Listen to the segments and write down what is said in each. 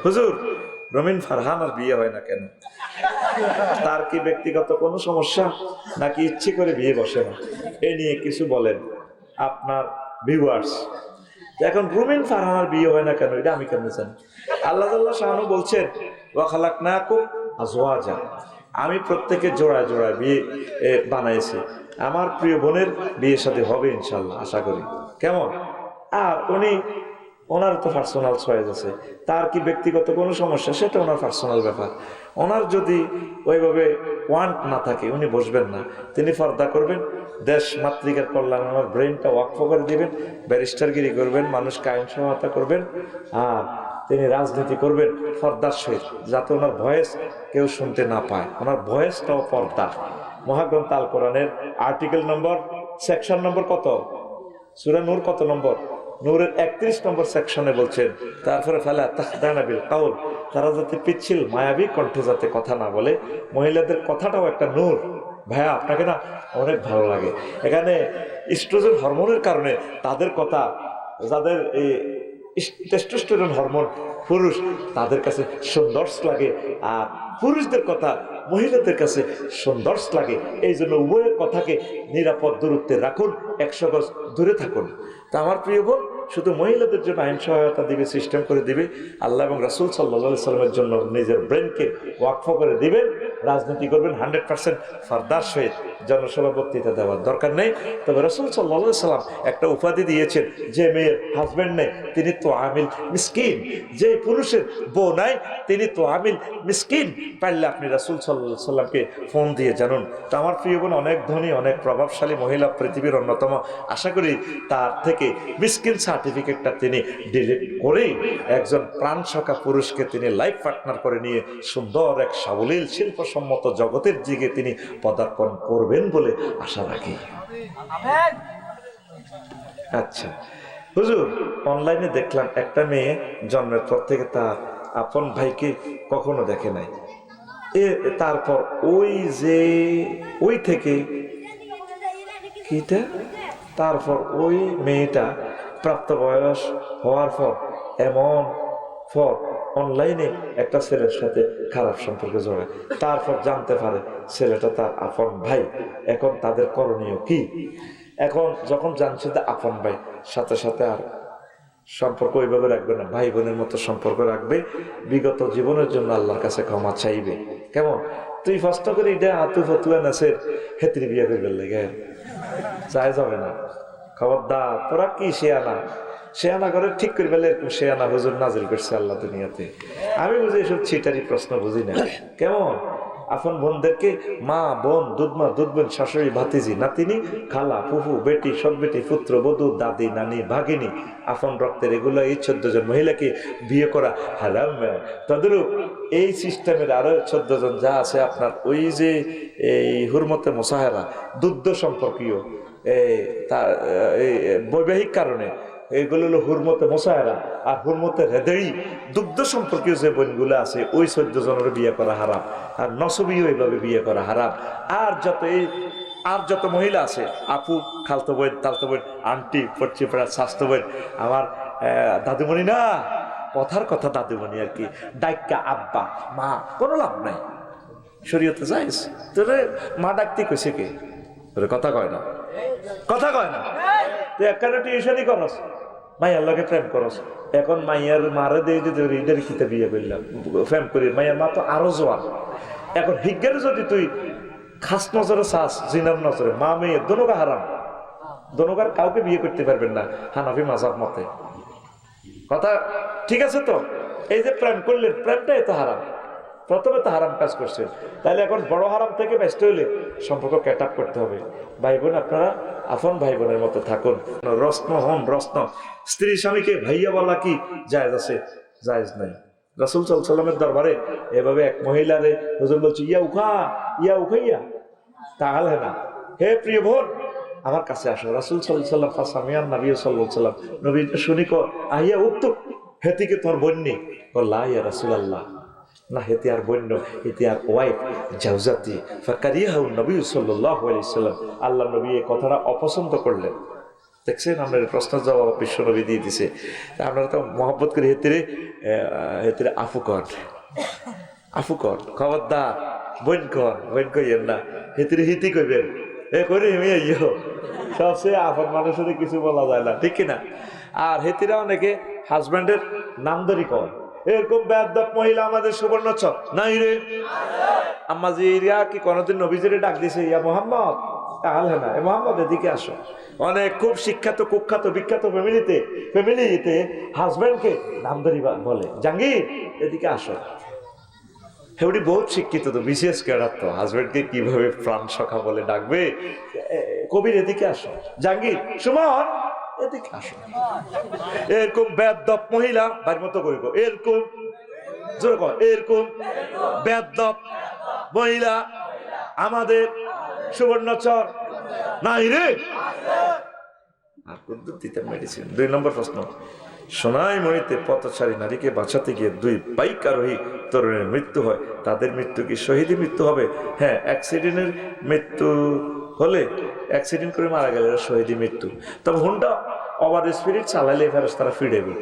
হুজুর রমিন ফারহানার বিয়ে হয় না কেন? তার কি ব্যক্তিগত কোনো সমস্যা নাকি ইচ্ছে করে বিয়ে বসে না? এ নিয়ে কিছু বলেন আপনার ভিউয়ার্স। এখন রুমিন ফারহানার বিয়ে হয় না কেন এটা আমি কেন জানি? আল্লাহ তাআলা শাহানু বলছেন ওয়া খালাকনাকুম আজওয়াজা, আমি প্রত্যেকে জোড়ায় জোড়ায় বিয়ে বানাইছি। আমার প্রিয় বোনের বিয়ে শাদী হবে ইনশাল্লাহ, আশা করি। কেমন? আর ওনার তো পার্সোনাল চয়েস আছে, তার কি ব্যক্তিগত কোনো সমস্যা সেটা ওনার পার্সোনাল ব্যাপার। ওনার যদি ওইভাবে ওয়ান্ট না থাকে উনি বসবেন না, তিনি পর্দা করবেন, দেশ মাতৃকার কল্যাণ, ওনার ব্রেনটা ওয়াকফ করে দিবেন, ব্যারিস্টারগিরি করবেন, মানুষকে আইন সহায়তা করবেন, আর তিনি রাজনীতি করবেন পর্দার সহিত, যাতে ওনার ভয়েস কেউ শুনতে না পায়। ওনার ভয়েসটাও পর্দা। মহাগ্রন্থ আল কোরআনের আর্টিকেল নম্বর, সেকশন নম্বর কত? সূরা নূর কত নম্বর? নূরের 31 নম্বর সেকশনে বলছেন, তারপরে ফালা তাখদানা বিল কাউল, তারা যাতে পিচ্ছিল মায়াবী কণ্ঠে যাতে কথা না বলে। মহিলাদের কথাটাও একটা নূর। ভাইয়া আপনাকে না অনেক ভালো লাগে। এখানে ইস্ট্রোজেন হরমোনের কারণে তাদের কথা, যাদের এই টেস্টোস্টেরন হরমোন পুরুষ, তাদের কাছে সুন্দর লাগে, আর পুরুষদের কথা মহিলাদের কাছে সুন্দর লাগে। এই জন্য উভয়ের কথাকে নিরাপদ দূরত্বে রাখুন, 100 গজ দূরে থাকুন। তা আমার প্রিয় বোন শুধু মহিলাদের জন্য আইন সহায়তা দিবে, সিস্টেম করে দিবে, আল্লাহ এবং রাসূল সাল্লাল্লাহু আলাইহি সাল্লামের জন্য নিজের ব্রেনকে ওয়াকফ করে দিবেন, রাজনীতি করবেন 100% ফারদার সহিত। জনসভা বক্তৃতা দেওয়ার দরকার নেই। তবে রাসূল সাল্লাল্লাহু আলাইহি সাল্লাম একটা উপাধি দিয়েছেন, যে মেয়ের হাজবেন্ড নেই তিনি তো আমিল মিসকিন, যে পুরুষের বউ নাই তিনি তো আমিল মিসকিন। পারলে আপনি রাসূল সাল্লাল্লাহু আলাইহি সাল্লামকে ফোন দিয়ে জানুন। তো আমার প্রিয় বোন অনেক ধনী, অনেক প্রভাবশালী মহিলা, পৃথিবীর অন্যতম। আশা করি তার থেকে মিসকিন সার্টিফিকেটটা তিনি ডিলিট করেই একজন প্রাণসখা পুরুষকে তিনি লাইফ পার্টনার করে নিয়ে সুন্দর এক সাবলীল শিল্পসম্মত জগতের দিকে তিনি পদার্পণ করবেন বলে আশা রাখি। আচ্ছা হুজুর, অনলাইনে দেখলাম একটা মেয়ে জন্মের পর থেকে তার আপন ভাইকে কখনো দেখে নাই, তারপর ওই থেকে কিটা, তারপর ওই মেয়েটা প্রাপ্তবয়স হওয়ার পর অনলাইনে একটা ছেলের সাথে খারাপ সম্পর্কে জড়ায়, তারপর জানতে পারে ছেলেটা তার আপন ভাই। এখন তাদের করণীয় কি? এখন যখন জানছে যে আপন ভাই, সাথে সাথে আর সম্পর্ক ওইভাবে রাখবে না, ভাই বোনের মতো সম্পর্ক রাখবে, বিগত জীবনের জন্য আল্লাহর কাছে ক্ষমা চাইবে। কেমন? তুই ফার্স্ট করে এটা আতু ফতুয়া নাসের হেতরি বিয়ে করবে লেগে চাই যাবে না। খবরদার, তোরা কি শেয়ানা করে ঠিক করে ফেলে, এরকম শেয়ানা হুজুর নাজিল করছে আল্লাহ দুনিয়াতে। আমি বুঝি এসব ছিটারি প্রশ্ন বুঝি না। কেমন? আপন বোনদেরকে মা, বোন, দুধমা, দুধবোন, শাশুড়ি, ভাতিজি, নাতিনি, খালা, ফুফু, বেটি, সব বেটি, পুত্র, বধূ, দাদি, নানি, ভাগিনী, আপন রক্তের, এগুলো এই 14 জন মহিলাকে বিয়ে করা হারাম। তদরূপ এই সিস্টেমের আরো 14 জন যা আছে আপনার, ওই যে এই হুরমতে মোসাহেরা, দুগ্ধ সম্পর্কীয় বৈবাহিক কারণে, এইগুলো হলো হুরমতে মোসাহেরা। আর হুরমতে হৃদয়ী দুগ্ধ সম্পর্কীয় যে বোনগুলো আছে, ওই 14 জনের বিয়ে করা হারাম। আর নসবীয় এইভাবে বিয়ে করা হারাম। আর যত মহিলা আছে, আপু, খালতো বোন, তালতো বোন, আন্টি, পড়ছি পড়া, স্বাস্থ্য বোন, আমার দাদুমণি না, কথার কথা দাদুমণি আর কি, ডাইকা আব্বা, মা, কোনো লাভ নাই। শরীয়তে যাইস তোরে মা ডাকতে কইছে কে? তোরে কথা কয় না, কথা কয় না। তুই একখানে টিউশনই করস, মাইয়ার লগে প্রেম করস। এখন মাইয়ার মারে দিয়ে যদি ঈদের খিতে বিয়ে করলাম, প্রেম করি, মাইয়ার মা তো আরো জোয়ান। এখন হিজ্ঞের যদি তুই খাস নজরে চাস, জিনার নজরে, মা মেয়ে দোনোগা হারাম, দোনোগার কাউকে বিয়ে করতে পারবেন না হানাফি মাযহাব মতে। কথা ঠিক আছে তো? এই যে প্রেম করলেন, প্রেমটাই তো হারাম, প্রথমে তো হারাম কাজ করছেন। তাহলে এখন বড় হারাম থেকে ব্যস্ত হইলে সম্পর্ক ক্যাট আপ করতে হবে। ভাই বোন, আপনারা আপন ভাই বোনের মতো থাকুন। রত্ন হন রত্ন, স্ত্রী স্বামীকে ভাইয়া বলা কি জায়েজ আছে? জায়েজ নাই। রাসূল সাল্লাল্লাহু আলাইহি ওয়াসাল্লামের দরবারে এভাবে এক মহিলারে হুজুর বলছে, ইয়া উখাইয়া তাহলে না, হে প্রিয় বোন আমার কাছে আসো। রাসূল সাল্লাল্লাহু আলাইহি ওয়াসাল্লাম ফাসামিয়ান নবী সাল্লাল্লাহু আলাইহি ওয়াসাল্লাম, নবী শুনি কো আহিয়া উক্তুক, হেতিকে তোমার বন্যি বললা, ইয়া রাসূলুল্লাহ, না হেতি আর বন্য, হেতি আর ওয়াইফ জাওজাতি ফাকারিয়াহু নবী সাল্লাল্লাহু আলাইহি ওয়াসাল্লাম। আল্লাহ নবী এই কথাটা অপছন্দ করলেন। দেখছেন আপনার প্রশ্নের জবাব বিশ্বনবী দিয়ে দিছে। আপনারা তো মহব্বত করে হেতিরে হেতিরে আফু কর খবরদার বইন কইয়েন না, হেতিরে হিতি কইবেন, এ করে হেমি আইও, সবচেয়ে আপন মানুষের কিছু বলা যায় না, ঠিক কিনা? আর হেতিরা অনেকে হাজব্যান্ডের নামদারি কয়, এরকম বেয়াদব মহিলা আমাদের সুবর্ণচর নাই রে। আম্মাজিরা কি কোনোদিন নবীজিরে ডাক দিছে ইয়া মোহাম্মদ? তাহলে না, এ মোহাম্মদ এদিকে আসো। অনেক খুব শিক্ষাত কুখ্যাত বিখ্যাত ফ্যামিলিতে হাজব্যান্ডকে নামদারি বলে, জাহাঙ্গীর এদিকে আসো। হেউডি বহুত শিক্ষিত তো, বিশেষ ক্যাডার তো, হাজব্যান্ডকে কিভাবে প্রাণ সখা বলে ডাকবে। কবির এদিকে আসো, জাহাঙ্গীর সুমন এদিকে আসো। এরকম বেয়াদব মহিলা বাড়ির মতো করিব, এরকম জোর কর, এরকম বেয়াদব মহিলা আমাদের সুবর্ণচর নাই রে। আর কিন্তু দিতে মেডিসিন। 2 নম্বর প্রশ্ন, সোনাইমুড়িতে পথচারী নারীকে বাঁচাতে গিয়ে 2 বাইক আরোহী তরুণের মৃত্যু হয়, তাদের মৃত্যু কি শহীদী মৃত্যু হবে? হ্যাঁ, অ্যাক্সিডেন্টের মৃত্যু হলে, অ্যাক্সিডেন্ট করে মারা গেলে শহীদী মৃত্যু। তবে হুন্ডা ওভার স্পিরিট চালাইলে ফেরেশতারা ফিরেবে,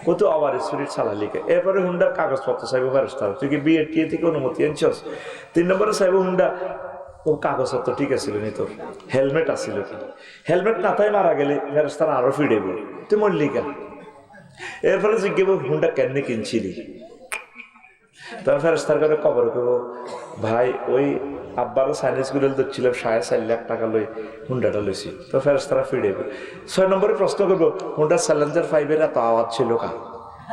কত ওভার স্পিরিট চালাইলে। এরপরে হুন্ডার কাগজপত্র চাইব ফেরেশতারা, তুই কি বিএটিএ থেকে অনুমতি আনছস? 3 নম্বরে চাইব হুন্ডা ও কাগজপত্র ঠিক আছিল নি, তোর হেলমেট আছিল কি? হেলমেট না তাই মারা গেলে ফেরেশতারা আরো ফিরেব, তুই মরলি কেন? এরপরে জিজ্ঞেব হুন্ডা কেন কিনছিলি? তখন ফেরেশতার করে কবর করব, ভাই ওই আব্বারও সাইনিজ গুলো দেখছিলাম 4.5 লাখ টাকা লই হুন্ডাটা লইছি। তো ফেরেশতারা ফিরেব। 6 নম্বরে প্রশ্ন করবো, হুন্ডা চ্যালেঞ্জার 5-এর এত আওয়াজ ছিল কা?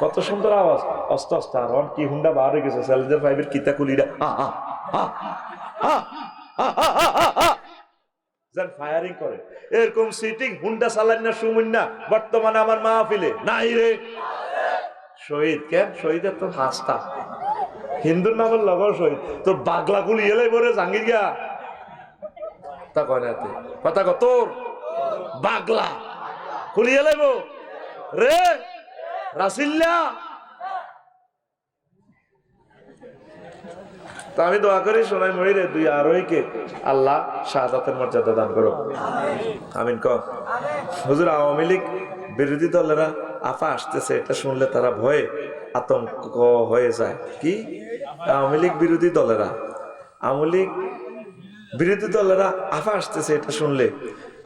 কত সুন্দর আওয়াজ, অস্ত অস্ত আর কি হুন্ডা বার হয়ে গেছে, চ্যালেঞ্জার 5-এর কিতা কুলিরা ফায়ারিং করে। এরকম সিটিং হুন্ডা চালান না সুমুন্না বর্তমানে আমার মাহফিলে নাই রে। শহীদ কেন? শহীদের তো হাসতা হিন্দুর নামের লগর শহীদ, তোর বাগলা গুলি এলে বলে জাঙ্গির গিয়া তা কয় না, কথা কত তোর বাগলা গুলি এলাইব রে রাসিল্লা। তা আমি দোয়া করি সোনাইমুড়ির 2 আরোহীকে আল্লাহ শাহাদাতের মর্যাদা দান করো, আমিন ক। হুজুর, আওয়ামী লীগ বিরোধী দলেরা আফা আসতেছে, এটা শুনলে তারা ভয়ে আতঙ্ক হয়ে যায়। কি? আওয়ামী লীগ বিরোধী দলেরা আফা আসতেছে, এটা শুনলে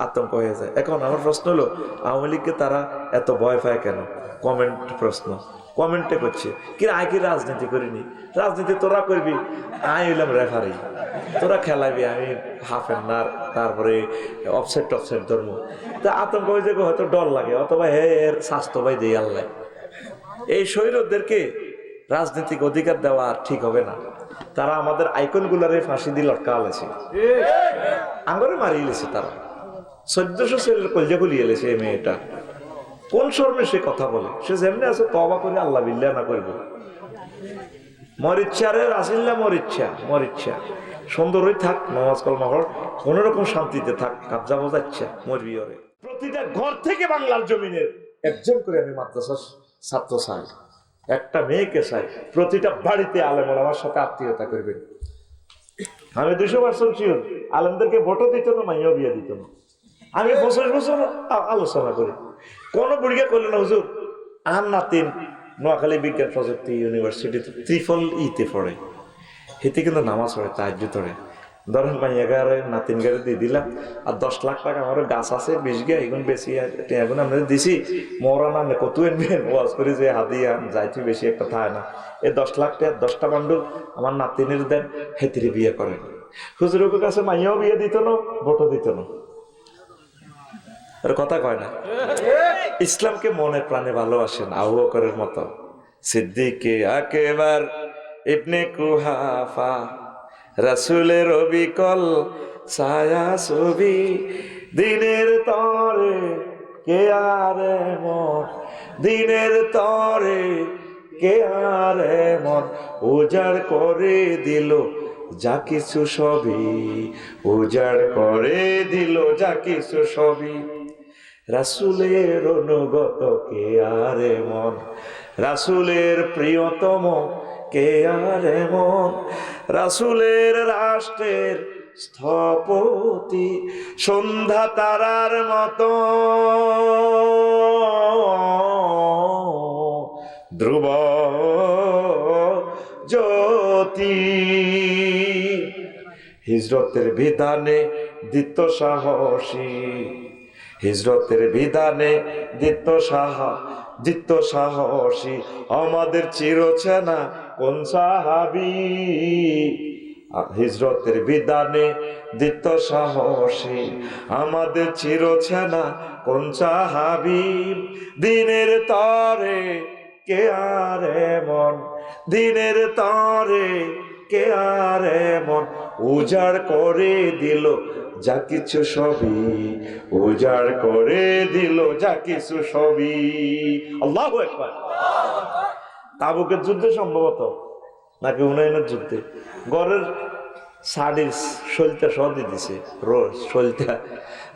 আতঙ্ক হয়ে যায়। এখন আমার প্রশ্ন হলো, আওয়ামী লীগকে তারা এত ভয় পায় কেন? কমেন্টে করছে কি, আয় কি রাজনীতি করিনি? রাজনীতি তোরা করবি, আয় হইলাম রেফারি, তোরা খেলাবি, আমি হাফ এন্ডার, তারপরে অফসাইড ধর্ম। তা আতঙ্ক হয়ে যাবে, হয়তো ডর লাগে, অথবা এর স্বাস্থ্য ভাই দিয়ে আল্লাহ। এই শহীদদেরকে রাজনৈতিক অধিকার দেওয়া ঠিক হবে না। তারা আমাদের আইকন গুলারে ফাঁসি দিয়ে লটকা আলেছে, আঙ্গরে মারিয়ে লেছে। তারা 1400 ছেলের কলজা গুলিয়ে লেছে। এই মেয়েটা কোন শর্মে সে কথা বলে? সে যেমনি আছে তওবা করে আল্লাহ বিল্লাহ না করব। মরিচ্ছা রে রাসিল্লা, মরিচ্ছা সুন্দরই থাক, নামাজ কলমা পড়, কোন রকম শান্তিতে থাক, কাবজা বোঝাচ্ছা মরবি ওরে। প্রতিটা ঘর থেকে বাংলার জমিনের একজন করে আমি মাদ্রাসার ছাত্র চাই, একটা মেয়েকে চাই, প্রতিটা বাড়িতে আলেম ওলামার সাথে আত্মীয়তা করবেন। আমি 200% শিওর, আলেমদেরকে ভোটও দিত না, মাইয়াও বিয়ে দিত না। আমি 25 বছর আলোচনা করি, কোন বুড়িয়া করলো না, হুজুর আর নাতিন নোয়াখালী বিজ্ঞান প্রযুক্তি ইউনিভার্সিটিতে EEE পড়ে, হেতে কিন্তু নামাজ পড়ে, তাহাজ্জুদ পড়ে। ধরেন মাইয়া গারে নাতিন গাড়ি দিয়ে দিলাম, আর 10 লাখ টাকা আমার গাছ আছে 20 গা, এগুন বেশি এখন আমরা দিছি মরা না কত এনবেন ওয়াজ করে যে হাদিয়া যাইতে বেশি একটা থাকে না। এই 10 লাখ টাকা 10টা বান্ডুল আমার নাতিনের দেন, হেতিরে বিয়ে করেন। হুজুরের কাছে মাইয়াও বিয়ে দিত না, ভোটও দিত না, কথা কয় না। ইসলামকে মনে প্রাণে ভালোবাসেন আবু বকরের মতো, সিদ্দিকে আকবার ইবনে কুহাফা, রাসূলের অবিকল ছায়া ছবি, দিনের তরে কে আরে মন, দিনের তরে কে আরে মন, উজাড় করে দিল যা কিছু সবই, উজাড় করে দিল যা কিছু সবই, রাসূলের অনুগত কে আরে মন, রাসূলের প্রিয়তম কে আরে মন, রাসূলের রাষ্ট্রের স্থপতি সন্ধ্যা তারার মতো ধ্রুব জ্যোতি। হিজরতের বিধানে দিত সাহসী, হিজরতের বিধানে দিত সাহসী আমাদের চিরচেনা কোন সাহাবী। হিজরতের বিধানে দিত সাহসী আমাদের চিরচেনা কোন সাহাবী। দিনের তরে কে আর এমন, দিনের তরে কে আর এমন উজাড় করে দিল যা কিছু সবই, উজাড় করে দিল যা কিছু সবই। আল্লাহু আকবার। তাবুকের যুদ্ধে সম্ভবত নাকি হুনাইনের যুদ্ধে গড়ের শাড়ির শৈলটা সহ দিয়ে দিছে, রোজ শৈলটা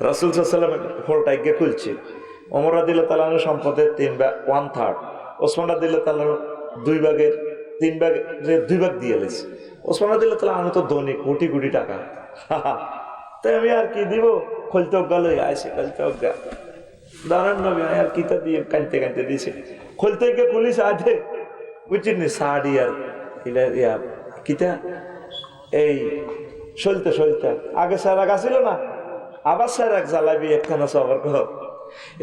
রাসূল সাল্লাল্লাহু আলাইহি ওয়াসাল্লাম ফোরটায় গিয়ে খুলছে। ওমর রাদিয়াল্লাহু তাআলা সম্পদের 1/3, ওসমান রাদিয়াল্লাহু তাআলা 2 ভাগের 3 ভাগে 2 ভাগ দিয়ে লেছে। ওসমান রাদিয়াল্লাহু তাআলা আমি তো ধনী, কোটি কোটি টাকা, তাই আমি আর কি দিব, খুলতে অজ্ঞা লই আইসে, খুলতে অজ্ঞা দাঁড়ান নবী আর কিতা দিয়ে কানতে কানতে দিছে। খুলতে গিয়ে পুলিশ আধে বুঝছেন শাড়ি আর কিতা এই সলতে সলতে আগে স্যারাক আসিল না, আবার স্যারাক জ্বালাবি একখানা সবার ঘর।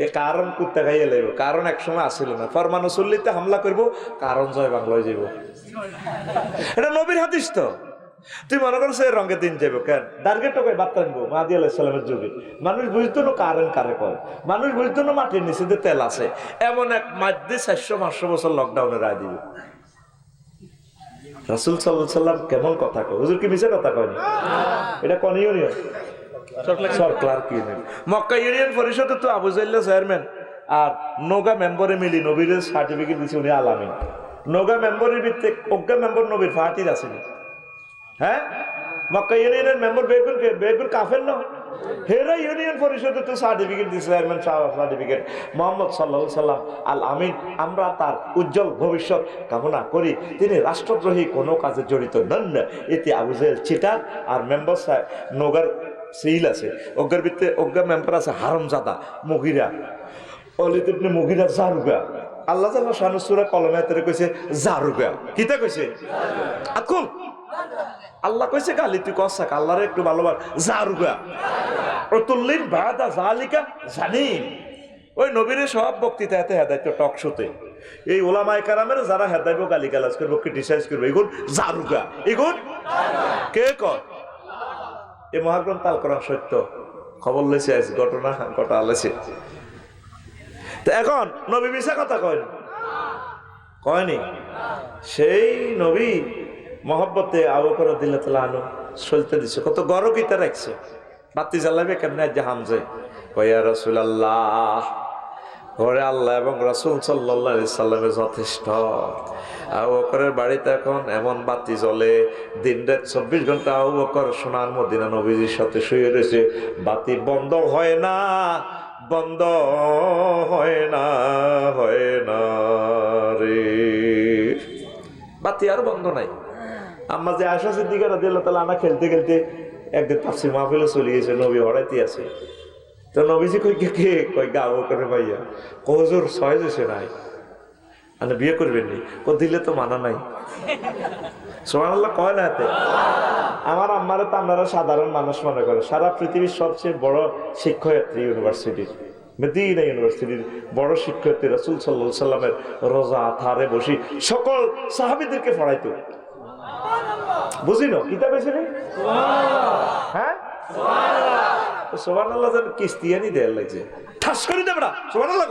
এ কারণ কুত্তা খাইয়ে লাগবে, কারণ একসময় আসিল না। ফরমানো চল্লিতে হামলা করব, কারণ জয় বাংলায় যাব। এটা নবীর হাদিস তো। তুই মনে করছো এই রঙের দিন যাবো কেন, দার্গের টোকায় বার্তা আনবো মাহাদি আলাইহিস সালামের যুগে। মানুষ বুঝতো না কারেন্ট কারে কয়, মানুষ বুঝতো না মাটির নিচে যে তেল আছে। এমন এক মাধ্যে 400-500 বছর লকডাউনে রায় দিবে। রাসূল সাল্লাল্লাহু আলাইহি সাল্লাম কেমন কথা কয়, হুজুর কি মিছে কথা কয়নি? এটা কোন ইউনিয়ন? সরক্লার্ক ইউনিয়ন। মক্কা ইউনিয়ন পরিষদের তো আবু জাইল্লা চেয়ারম্যান আর নগা মেম্বরে মিলি নবীর সার্টিফিকেট দিছে উনি আলামিন। নগা মেম্বরের ভিত্তিতে অজ্ঞা মেম্বর নবীর ফাটির আছে। হ্যাঁ, মক্কা ইউনিয়নের মেম্বার বেগুন কাফের না, হেরা ইউনিয়ন পরিষদে তো সার্টিফিকেট দিচ্ছে, চেয়ারম্যান সার্টিফিকেট। মোহাম্মদ সাল্লাল্লাহু আলাইহি সাল্লাম আল আমিন। আমরা তার উজ্জ্বল ভবিষ্যৎ কামনা করি। তিনি রাষ্ট্রদ্রোহী কোনো কাজে জড়িত নন। এতে আবু জাহেল চিটার আর মেম্বার সাহেব নগার সিল আছে, অজ্ঞার ভিত্তিতে অজ্ঞা মেম্বার আছে হারামজাদা মুগিরা, অলিদ ইবনে মুগিরা জারুগা। আল্লাহ তাআলা শানু সূরা কলমে তেরে কইছে জারুগা, কিতা কইছে? আকুল আল্লাহ কইছে গালি তুই কসাক, আল্লাহরে একটু ভালোবাস, জারুগা অতুল্লিন বাদা জালিকা জানিন। ওই নবীর সব বক্তৃতাতে হেদায়েত টক শোতে এই ওলামায়ে কেরামের যারা হেদায়েত গালি গালাজ করবে, ক্রিটিসাইজ করবে, এগুন জারুগা, এগুন কে কয়? এই মহাগ্রন্থ আল কোরআন সত্য খবর লইছে, আজ ঘটনা ঘটা আলেছে। তো এখন নবী মিছা কথা কয়নি, কয়নি। সেই নবী মহব্বতে আবু বকর রাদিয়াল্লাহু তাআলা আনহু চলতে দিছে, কত গরম কিতা রাখছে, বাতি জ্বালাবে কেমনে আজ হামজে কয়া রাসূলুল্লাহ, ঘরে আল্লাহ এবং রাসূল সাল্লাল্লাহু আলাইহি সাল্লামের যথেষ্ট। আবু বকরের বাড়িতে এখন এমন বাতি জ্বলে, দিন রাত 24 ঘন্টা আবু বকর সোনার মদিনা নবীজির সাথে শুয়ে রয়েছে, বাতি বন্ধ হয় না, বন্ধ হয় না, হয় না রে, বাতি আর বন্ধ নাই। আম্মা যে আয়েশা সিদ্দিকা রাদিয়াল্লাহু তাআলা আনহা খেলতে খেলতে একদিন তাফসীর মাহফিলে চলে গেছে, নবী হড়াইতে আছে। তো নবীজি কই কে কই গা ও করে ভাইয়া হুজুর 6 জেছে নাই, আপনি বিয়ে করবেন নি? ও দিলে তো মানা নাই। সুবহানাল্লাহ কয় না এতে? আমার আম্মারে তো আপনারা সাধারণ মানুষ মনে করে, সারা পৃথিবীর সবচেয়ে বড় শিক্ষয়িত্রী ইউনিভার্সিটির, মদিনা ইউনিভার্সিটির বড় শিক্ষয়িত্রী রাসূল সাল্লাল্লাহু আলাইহি সাল্লামের রোজা থারে বসি সকল সাহাবীদেরকে পড়াইতো। বুঝিনো কিতাব এসে নেই? হ্যাঁ সুবহানাল্লাহ, যেন কিস্তিয়ানি দেয়ার লাগছে, ঠাস করে দেবে না সুবহানাল্লাহ।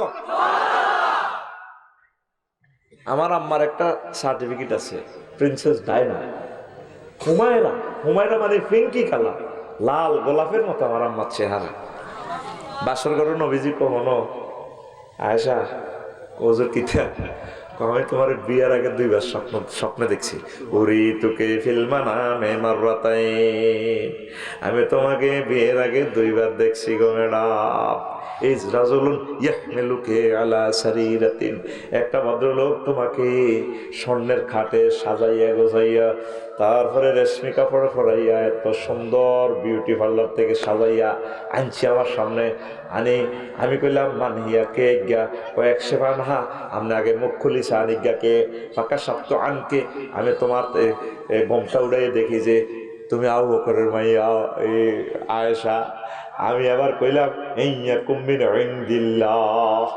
আমার আম্মার একটা সার্টিফিকেট আছে, প্রিন্সেস ডায়না হুমায়রা। হুমায়রা মানে পিঙ্কি কালার, লাল গোলাপের মতো আমার আম্মার চেহারা। বাসর ঘরে নবীজি কখনো আয়েশা ওজোর কিতা, আমি তোমার বিয়ের আগে 2 বার স্বপ্নে দেখছি, উরি তোকে ফিল্মানা মেমার রাতাই, আমি তোমাকে বিয়ের আগে 2 বার দেখছি গো ম্যাডাম। ইজ রাজুলুন ইয়াহমিলুকে আলা সারিরাতিন, একটা ভদ্রলোক তোমাকে স্বর্ণের খাটে সাজাইয়া গোছাইয়া তারপরে রেশমি কাপড় পরাইয়া এত সুন্দর বিউটি পার্লার থেকে সাজাইয়া আনছি আমার সামনে। আমি কইলাম মানহিয়া কে গা কয়েক সেবানহা, আপনি আগে মুখ খুলিছে আনিজ্ঞাকে ফাঁকা সপ্ত আনকে। আমি তোমার বোমটা উড়াই দেখি যে তুমি আবু বকরের মাইয়া আয়েশা। আমি আবার কইলাম ইয়া কুমিন ইনদিল্লাহ,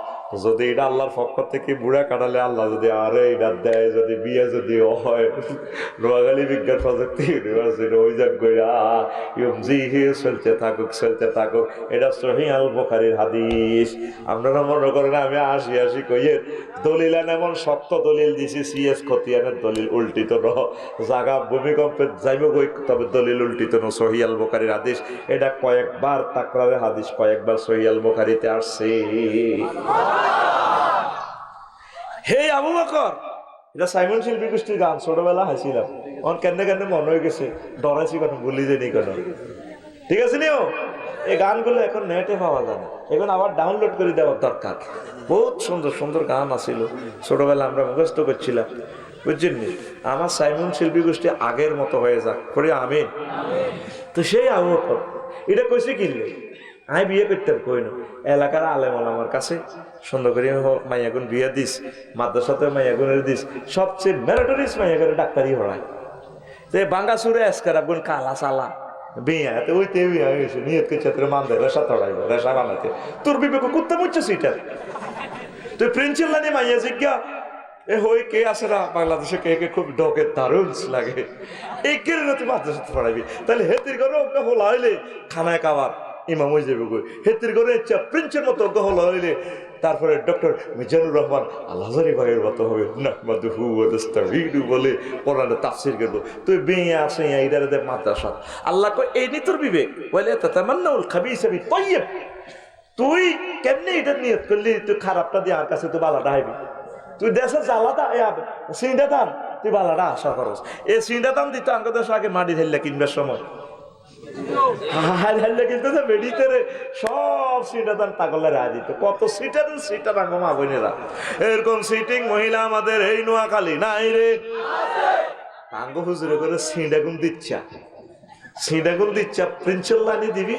যদি এটা আল্লাহর পক্ষ থেকে বুড়া কাটালে আল্লাহ যদি আরে এটা দেয়, যদি বিয়ে যদি হয়, নোয়াখালী বিজ্ঞান প্রযুক্তি ইউনিভার্সিটি ওই যাক গইয়া চলতে থাকুক। এটা সহিহ আল বুখারীর হাদিস। আপনারা মনে করেন আমি আসি কইয়ে দলিল এমন শক্ত দলিল দিছি, সিএস খতিয়ানের দলিল উল্টিত ন, জাগা ভূমিকম্পে যাইব কই, তবে দলিল উল্টিত ন, সহিহ আল বুখারীর হাদিস। এটা কয়েকবার তাকরারের হাদিস, কয়েকবার সহিহ আল বুখারীতে আসছে। হে আবু বকর, এটা সাইমন শিল্পী গোষ্ঠীর গান, ছোটবেলা হাসিলাম, অন কেন মনে হয়ে গেছে, ডরাইছি কেন, ভুলি যায়নি কেন, ঠিক আছে নিও। এই গানগুলো এখন নেটে পাওয়া যায় না, এখন আবার ডাউনলোড করে দেওয়ার দরকার। বহুত সুন্দর সুন্দর গান আছিল, ছোটবেলা আমরা মুখস্থ করছিলাম, বুঝছেন নি। আমার সাইমন শিল্পী গোষ্ঠী আগের মতো হয়ে যাক করে আমি। তো সেই আবু বকর এটা কইছে কিনলে আমি বিয়ে করতাম কই না, এলাকার আলেম আমার কাছে সুন্দর করে মাইয়াগুন বিয়ে দিস, মাদ্রাসাতে মাইয়াগুনের দিস, সবচেয়ে মেরিটোরিয়াস মাইয়াগুন ডাক্তারি হড়ায়। তো বাঙ্গা সুরে আজকার আগুন কালা সালা বিয়া তো ওইতে বিয়া হয়েছে, নিয়ত করছে তোর মান দেয় রেশা তড়াইব, রেশা বানাতে তোর বিবেক কুত্তা মুচ্ছে সেটা। তুই প্রিন্সিপাল নিয়ে মাইয়া জিজ্ঞা এ হই কে আসে না বাংলাদেশে, কে কে খুব ডকের দারুণ লাগে, এই কেড়ে না তুই মাদ্রাসাতে পড়াবি, তাহলে হেতির ঘরে অজ্ঞা হল হইলে খানায় খাবার ইমাম হয়ে যাবে গো, হেতির ঘরে প্রিন্সের মতো অজ্ঞা হল হইলে তারপরে ডক্টর মিজানুর রহমান আল হাজারি ভাইয়ের মতো হবে, নাহমাদুহু ওয়া নাস্তাঈনু বলে কোরআনে তাফসীর করব। তুই বিয়ে আসে এইটারে দে মাদ্রাসা, আল্লাহ কয় এই নি তোর বিবেক, বলে তাতামান্নাউল খাবিসা বিত-তাইয়্যিব, তুই কেমনে এটা নিয়ত করলি তুই খারাপটা দিয়ে আর কাছে তুই বালাটা হাইবি, তুই দেশে জ্বালাটা সিন্ডা দান তুই বালাটা আশা করস। এই সিন্ডা দান দিত আঙ্গ দেশ আগে মাটি ঢেললে কিনবার সময় কিন্তু মেডিতেরে সব সিটা দান পাগলে রায় দিত, কত সিটার আঙ্গ মা বোনেরা এরকম সিটিং মহিলা আমাদের এই নোয়াখালী নাই রে। আঙ্গ হুজুরে করে সিঁড়াগুন দিচ্ছা প্রিন্সিপাল লাইনে দিবি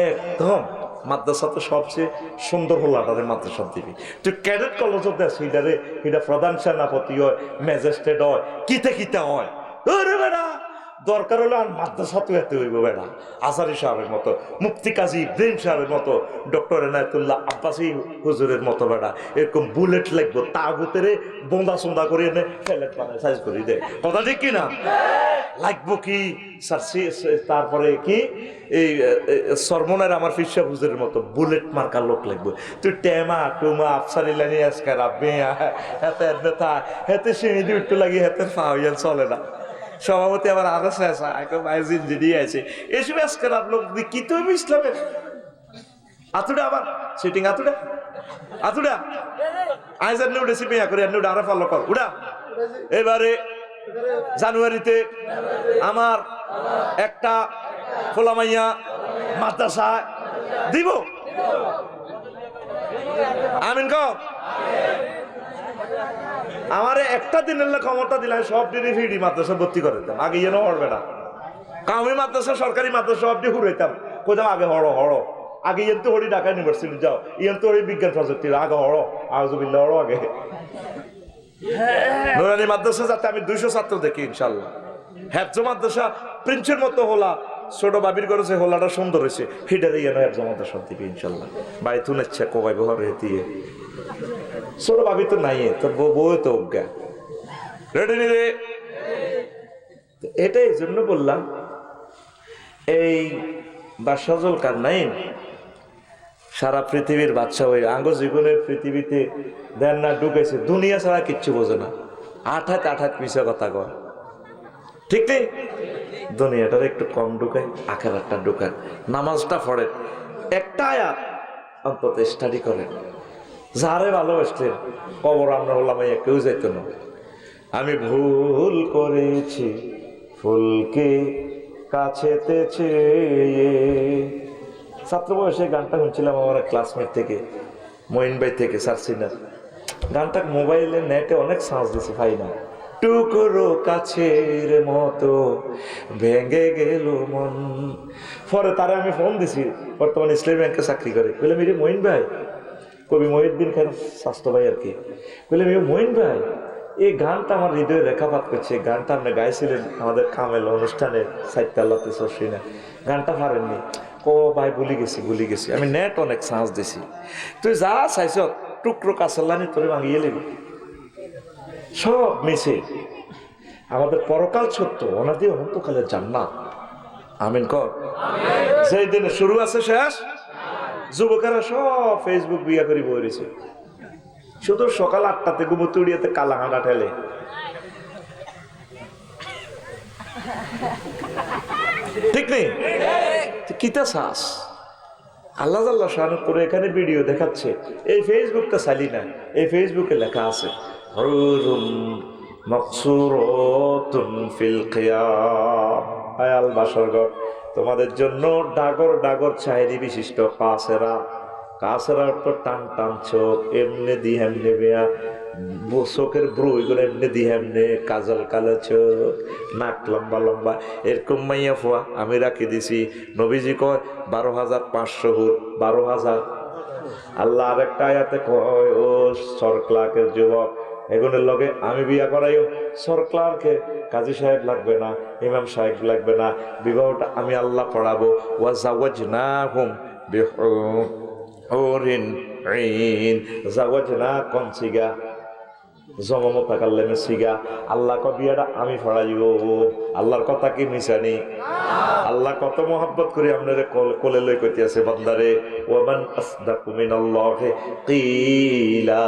একদম। মাদ্রাসা তো সবচেয়ে সুন্দর হোলাটারে মাদ্রাসা দিবি, তুই ক্যাডেট কলেজ দেয় সেইটারে, এটা প্রধান সেনাপতি হয়, ম্যাজিস্ট্রেট হয়, কিতে হয়। বেড়া দরকার হলো আর মাদ্রাসা তো এতে হইব বেড়া, আজারি সাহেবের মতো, মুফতি কাজী ইব্রাহিম সাহেবের মতো, ডক্টর এনায়েতুল্লাহ আব্বাসী হুজুরের মতো বেড়া এরকম বুলেট লাগবো, তাগুতেরে বোঁদা সোঁদা করে এনে ফেলেট বানায় সাইজ করে দেয়, কথা ঠিক কিনা লাগবো কি তারপরে কি এই সরমনের আমার ফিরসা হুজুরের মতো বুলেট মার্কার লোক লাগবে। তুই টেমা টুমা আফসারি লানি আজকার আব্বিয়া হাতে নেতা হাতে সিঁড়ি দিয়ে উঠতে লাগি, হাতের ফাউয়াল চলে না। সভাপতি আবার আরো দিয়ে আছে এসব আজকাল লোক কি তো ইসলামের আতুডা আবার সিটিং আতুডা আজ আর উঠেছি মেয়া করে উঠে আরো ফলো কর উড়া। এবারে জানুয়ারিতে আমার একটা খোলামাইয়া মাদ্রাসা দিব, আমিন কও। আমার একটা দিনের ক্ষমতা দিলে সব দিনই ফিডি মাদ্রাসা ভর্তি করে দিতাম, আগে যেন হড়বে না। কামি মাদ্রাসা সরকারি মাদ্রাসা সব দিয়ে ঘুরাইতাম, কোথাও আগে হড়ো আগে ইয়েন তো হরি ঢাকা ইউনিভার্সিটি যাও, ইয়েন তো হরি বিজ্ঞান প্রযুক্তির আগে হড়ো আউযুবিল্লাহ হড়ো আগে। নুরানি মাদ্রাসা যাতে আমি 200 ছাত্র দেখি ইনশাল্লাহ। হেফজ মাদ্রাসা প্রিন্সের মতো হোলা, ছোট বাবির করেছে হোলাটা সুন্দর হয়েছে, হিটারে ইয়ে হেফজ মাদ্রাসা দিবি ইনশাল্লাহ। বাড়ি তুলেছে কবাই বহর হেতিয়ে ছোট ভাবি তো নাই, তোর বউ তো অজ্ঞা রেডি রে। এটাই জন্য বললাম এই বাদশাহুল কারনাইন সারা পৃথিবীর বাদশা হয়ে আঙ্গ জীবনের পৃথিবীতে দেন না ঢুকেছে, দুনিয়া ছাড়া কিচ্ছু বোঝে না, আঠাত মিশা কথা কয়, ঠিক নেই। দুনিয়াটার একটু কম ঢুকায়, আখেরাতটা ঢুকায়, নামাজটা পড়েন, একটা আয়াত অন্তত স্টাডি করেন। যারে ভালোবাসতেন কবর আমরা হলাম কেউ যাইত না। আমি ভুল করেছি ফুলকে কাছেতে চেয়ে, ছাত্র বয়সে গানটা শুনছিলাম আমার ক্লাসমেট থেকে, মঈন ভাই থেকে, সারসিনার। গানটা মোবাইলে নেটে অনেক সার্চ দিছি, পাই না। টুকরো কাছের মতো ভেঙে গেল মন। পরে তারে আমি ফোন দিছি, বর্তমানে ইসলামী ব্যাংকে চাকরি করে। বললাম এই মঈন ভাই, কবি মহিউদ্দিন খান স্বাস্থ্য ভাই আর কি। বললাম মঈন ভাই, এই গানটা আমার হৃদয়ে রেখাপাত করছে। গানটা আপনি গাইছিলেন আমাদের কামেল অনুষ্ঠানে, সাইতে আল্লাহতে সসিনা। গানটা পারেননি? ও ভাই ভুলি গেছি। আমি নেট অনেক সাহস দিছি। তুই যা চাইছ টুকরো কাছাল্লানি তোরে ভাঙিয়ে লেবি, সব মিছে। আমাদের পরকাল সত্য, অনাদি অনন্তকালের জান্নাত। আমিন কর। যেই দিনে শুরু আছে শেষ, যুবকেরা সব ফেসবুক বিয়া করে বইছে, শুধু সকাল 8টাতে ঘুমোতে উড়িয়াতে কালা হাঁটা ঠেলে। ঠিক নেই? কিতা শ্বাস আল্লাহ আল্লাহ শাহানুর করে এখানে ভিডিও দেখাচ্ছে। এই ফেসবুকটা চালি না, এই ফেসবুকে লেখা আছে হুরুম মাকসুরাতুন ফিল কিয়াম। আয়াল বাসরঘর, তোমাদের জন্য ডাগর ডাগর চাহিদা বিশিষ্ট কাছেরা। কাছেরা অর্থ টান টান চোখ, এমনি দি হেমনে বেয়া চোখের ব্রু, এগুলো এমনি দি হেমনে, কাজল কালো চোখ, নাক লম্বা লম্বা, এরকম মাইয়া ফুয়া আমি রাখি দিছি। নবীজি কয় 12,500 হুর, 12,000। আল্লাহ আর একটা আয়াতে কয় ও সরক্লার্কের যুবক, এগুলোর লগে আমি বিয়া করাইও। সরক্লার্কে কাজী সাহেব লাগবে না, ইমাম সাহেব লাগবে না, বিবাহটা আমি আল্লাহ পড়াবো। ওয়া জাওয়াজনাহুম বিহুরিন ঈন। জাওয়াজনা কোন সিগা? জমমতাকাল্লামে সিগা। আল্লাহ ক বিয়াটা আমি পড়াইও। আল্লাহর কথা কি মিছানি? আল্লাহ কত মহব্বত করে আপনারে কোলে লই কইতে আছে, বান্দারে ওয়ামান আসদাকু মিনাল্লাহি কিলা।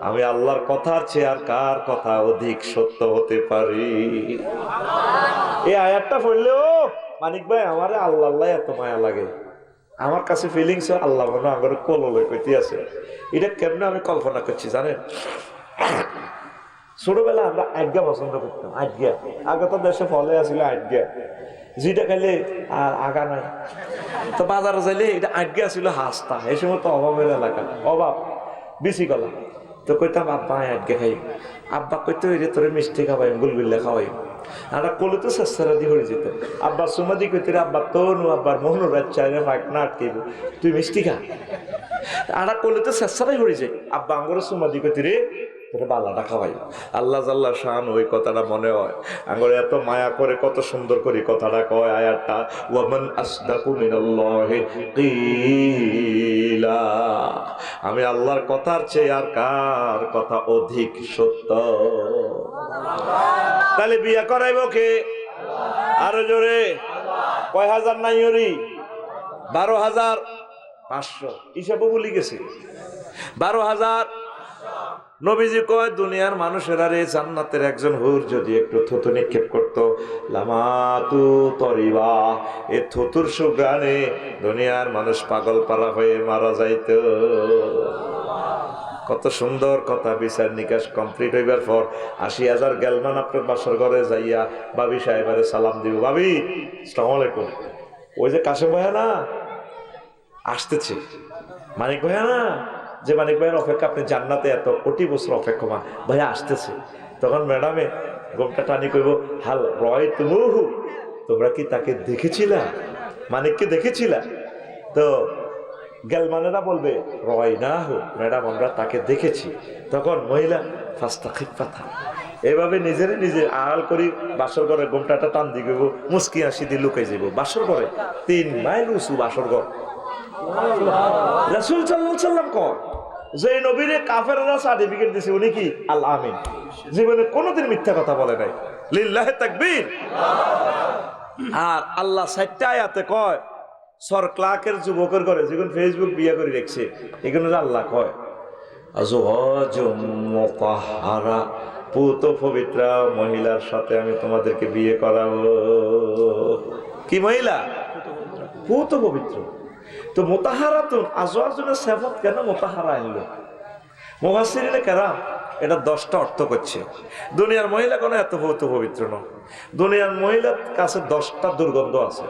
আমি আল্লাহর কথার চেয়ে আর কার কথা অধিক সত্য হতে পারি? এই আয়াতটা পড়লেও মানিক ভাই আমারে আল্লাহ আল্লাহ এত মায়া লাগে। আমার কাছে ফিলিংস আল্লাহ মনে আমার কোলে লই কইতে আছে। এটা কেমনে আমি কল্পনা করছি জানেন? ছোটবেলা আমরা আজ্ঞা পছন্দ করতাম। আজ্ঞা আগে তো দেশে ফলে আসছিল আজ্ঞা, যেটা খাইলে আর আগা নাই। তো বাজারে যাইলে এটা আজ্ঞা ছিল হাসতা। এই সময় তো অভাবের এলাকা, অভাব বেশি গলা। তো কইতাম আব্বা আজ্ঞা খাই। আব্বা কইতে ওই রে তোরে মিষ্টি খাওয়াই, গুলগুল্লা খাওয়াই। আর কোলে তো চেষ্টারা দিয়ে হয়ে যেত। আব্বা সুমাদি কইতে রে আব্বা তনু আব্বার মোহন চাইলে ফাঁক না আটকেব, তুই মিষ্টি খা। আর কোলে তো চেষ্টারাই হয়ে যায়। আব্বা আঙ্গুর সুমাদি কইতে রে তোরে বালাটা খাওয়াই। আল্লাহ জাল্লাহ শান ওই কথাটা মনে হয় আঙ্গুরে এত মায়া করে কত সুন্দর করে কথাটা কয় আয়াতটা, ওয়ামান আসদাকু মিনাল্লাহি কিলা। আমি আল্লাহর কথার চেয়ে আর কার কথা অধিক সত্য? তাহলে বিয়া করাইব কে? আরো জোরে কয় হাজার নাই ওরি? 12,500 হিসাবও ভুলি গেছে। 12,000। নবীজি কয় দুনিয়ার মানুষেরা রে জান্নাতের একজন হুর যদি একটু থুতু নিক্ষেপ করতো, লামাতু তরিবা, এ থুতুর সুগ্রানে দুনিয়ার মানুষ পাগল পারা হয়ে মারা যাইত। কত সুন্দর কথা। বিচার নিকাশ কমপ্লিট হইবার পর 80,000 গেলমান আপনার বাসার ঘরে যাইয়া ভাবি সাহেবারে সালাম দিব, ভাবি আসসালামু আলাইকুম। ওই যে কাশেম ভাইয়া না আসতেছে, মানিক ভাইয়া না, যে মানিক ভাইয়ের অপেক্ষা আপনি জান্নাতে এত কোটি বছর অপেক্ষমান, ভাইয়া আসতেছে। তখন ম্যাডামে গোমটা টানি কইব, হাল রয় তুমুহু, তোমরা কি তাকে দেখেছিলা? মানিককে দেখেছিলা? তো গেলমানেরা বলবে রয় না হো ম্যাডাম, আমরা তাকে দেখেছি। তখন মহিলা ফাস্তা খিফাথা এভাবে নিজের নিজে আড়াল করি বাসর ঘরে গোমটাটা টান দিয়ে গেব, মুসকি হাসি দিয়ে লুকাই যাব। বাসর ঘরে 3 মাইল উঁচু বাসর ঘর। রাসূল সাল্লাল্লাহু আলাইহি সাল্লাম কয় যে নবীরে কাফেররা সার্টিফিকেট দিছে উনি কি আল আমিন, জীবনে কোনোদিন মিথ্যা কথা বলে নাই। লিল্লাহি তাকবীর। আর আল্লাহ 4টা আয়াতে কয় সরক্লার্কের যুবকের ঘরে যখন ফেসবুক বিয়া করে রেখেছে, এগুলো আল্লাহ কয় আজওয়াজুম মুতাহহারা, পুত পবিত্র মহিলার সাথে আমি তোমাদেরকে বিয়ে করাবো। কি মহিলা? পুত পবিত্র। তো মুতাহারাতুন আজওয়াজুনের সিফাত কেন মুতাহারা আনলো? মুফাসসিরিনে কেরাম এটা 10টা অর্থ করছে। দুনিয়ার মহিলা কোনো এত পবিত্র নয়। দুনিয়ার মহিলার কাছে 10টা দুর্গন্ধ আছে।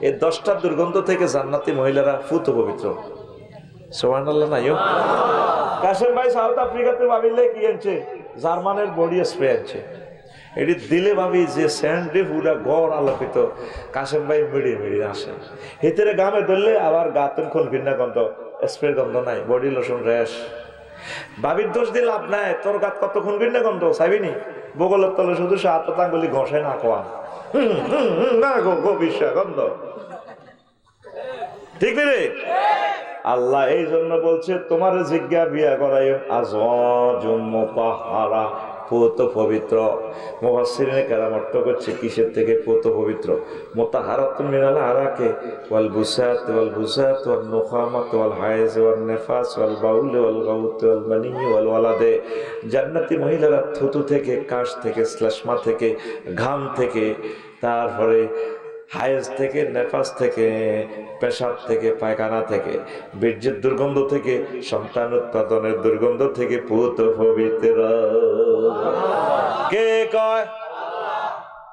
এই 10টা দুর্গন্ধ থেকে জান্নাতি মহিলারা পুত পবিত্র। সুবহানাল্লাহ নাইও। কাশেম ভাই সাউথ আফ্রিকাতে ভাবিলে কি আনছে, জার্মানের বডি স্প্রে আনছে। এটি দিলে ভাবি যে স্যান্ডে পুরা গড় আলোকিত। কাশেম ভাই মিড়িয়ে মিড়িয়ে আসে, হিতেরে গামে ধরলে আবার গাতন খুন ভিন্ন গন্ধ, স্প্রে গন্ধ নাই, বডি লোশন র্যাশ। ভাবির দোষ দিয়ে লাভ নাই, তোর গাত কতক্ষণ ভিন্ন গন্ধ চাইবিনি, বগলের তলে শুধু সাত আঙ্গুলি ঘষে না কোয়া না গো গো বিশ্বা গন্ধ, ঠিক রে? আল্লাহ এই জন্য বলছে তোমার জিজ্ঞা বিয়া করাই আজহারা, পুত পবিত্র। মুফাসসিরিনে কেরাম অর্থ করছে কিসের থেকে পুত পবিত্র? মুতাহারাতুন মিনাল আরাকে ওয়াল বুসাত ওয়াল বুসাত ওয়াল নুখামাত ওয়াল হায়েজ ওয়াল নেফাস ওয়াল বাউল ওয়াল গাউত ওয়াল মানি ওয়াল ওয়ালাদে। জান্নাতি মহিলারা থুতু থেকে, কাশ থেকে, শ্লেষ্মা থেকে, ঘাম থেকে, তারপরে হায়েজ থেকে, নেফাস থেকে, পেশাব থেকে, পায়খানা থেকে, বীর্যের দুর্গন্ধ থেকে, সন্তান উৎপাদনের দুর্গন্ধ থেকে পুত পবিত্র। কে কয়?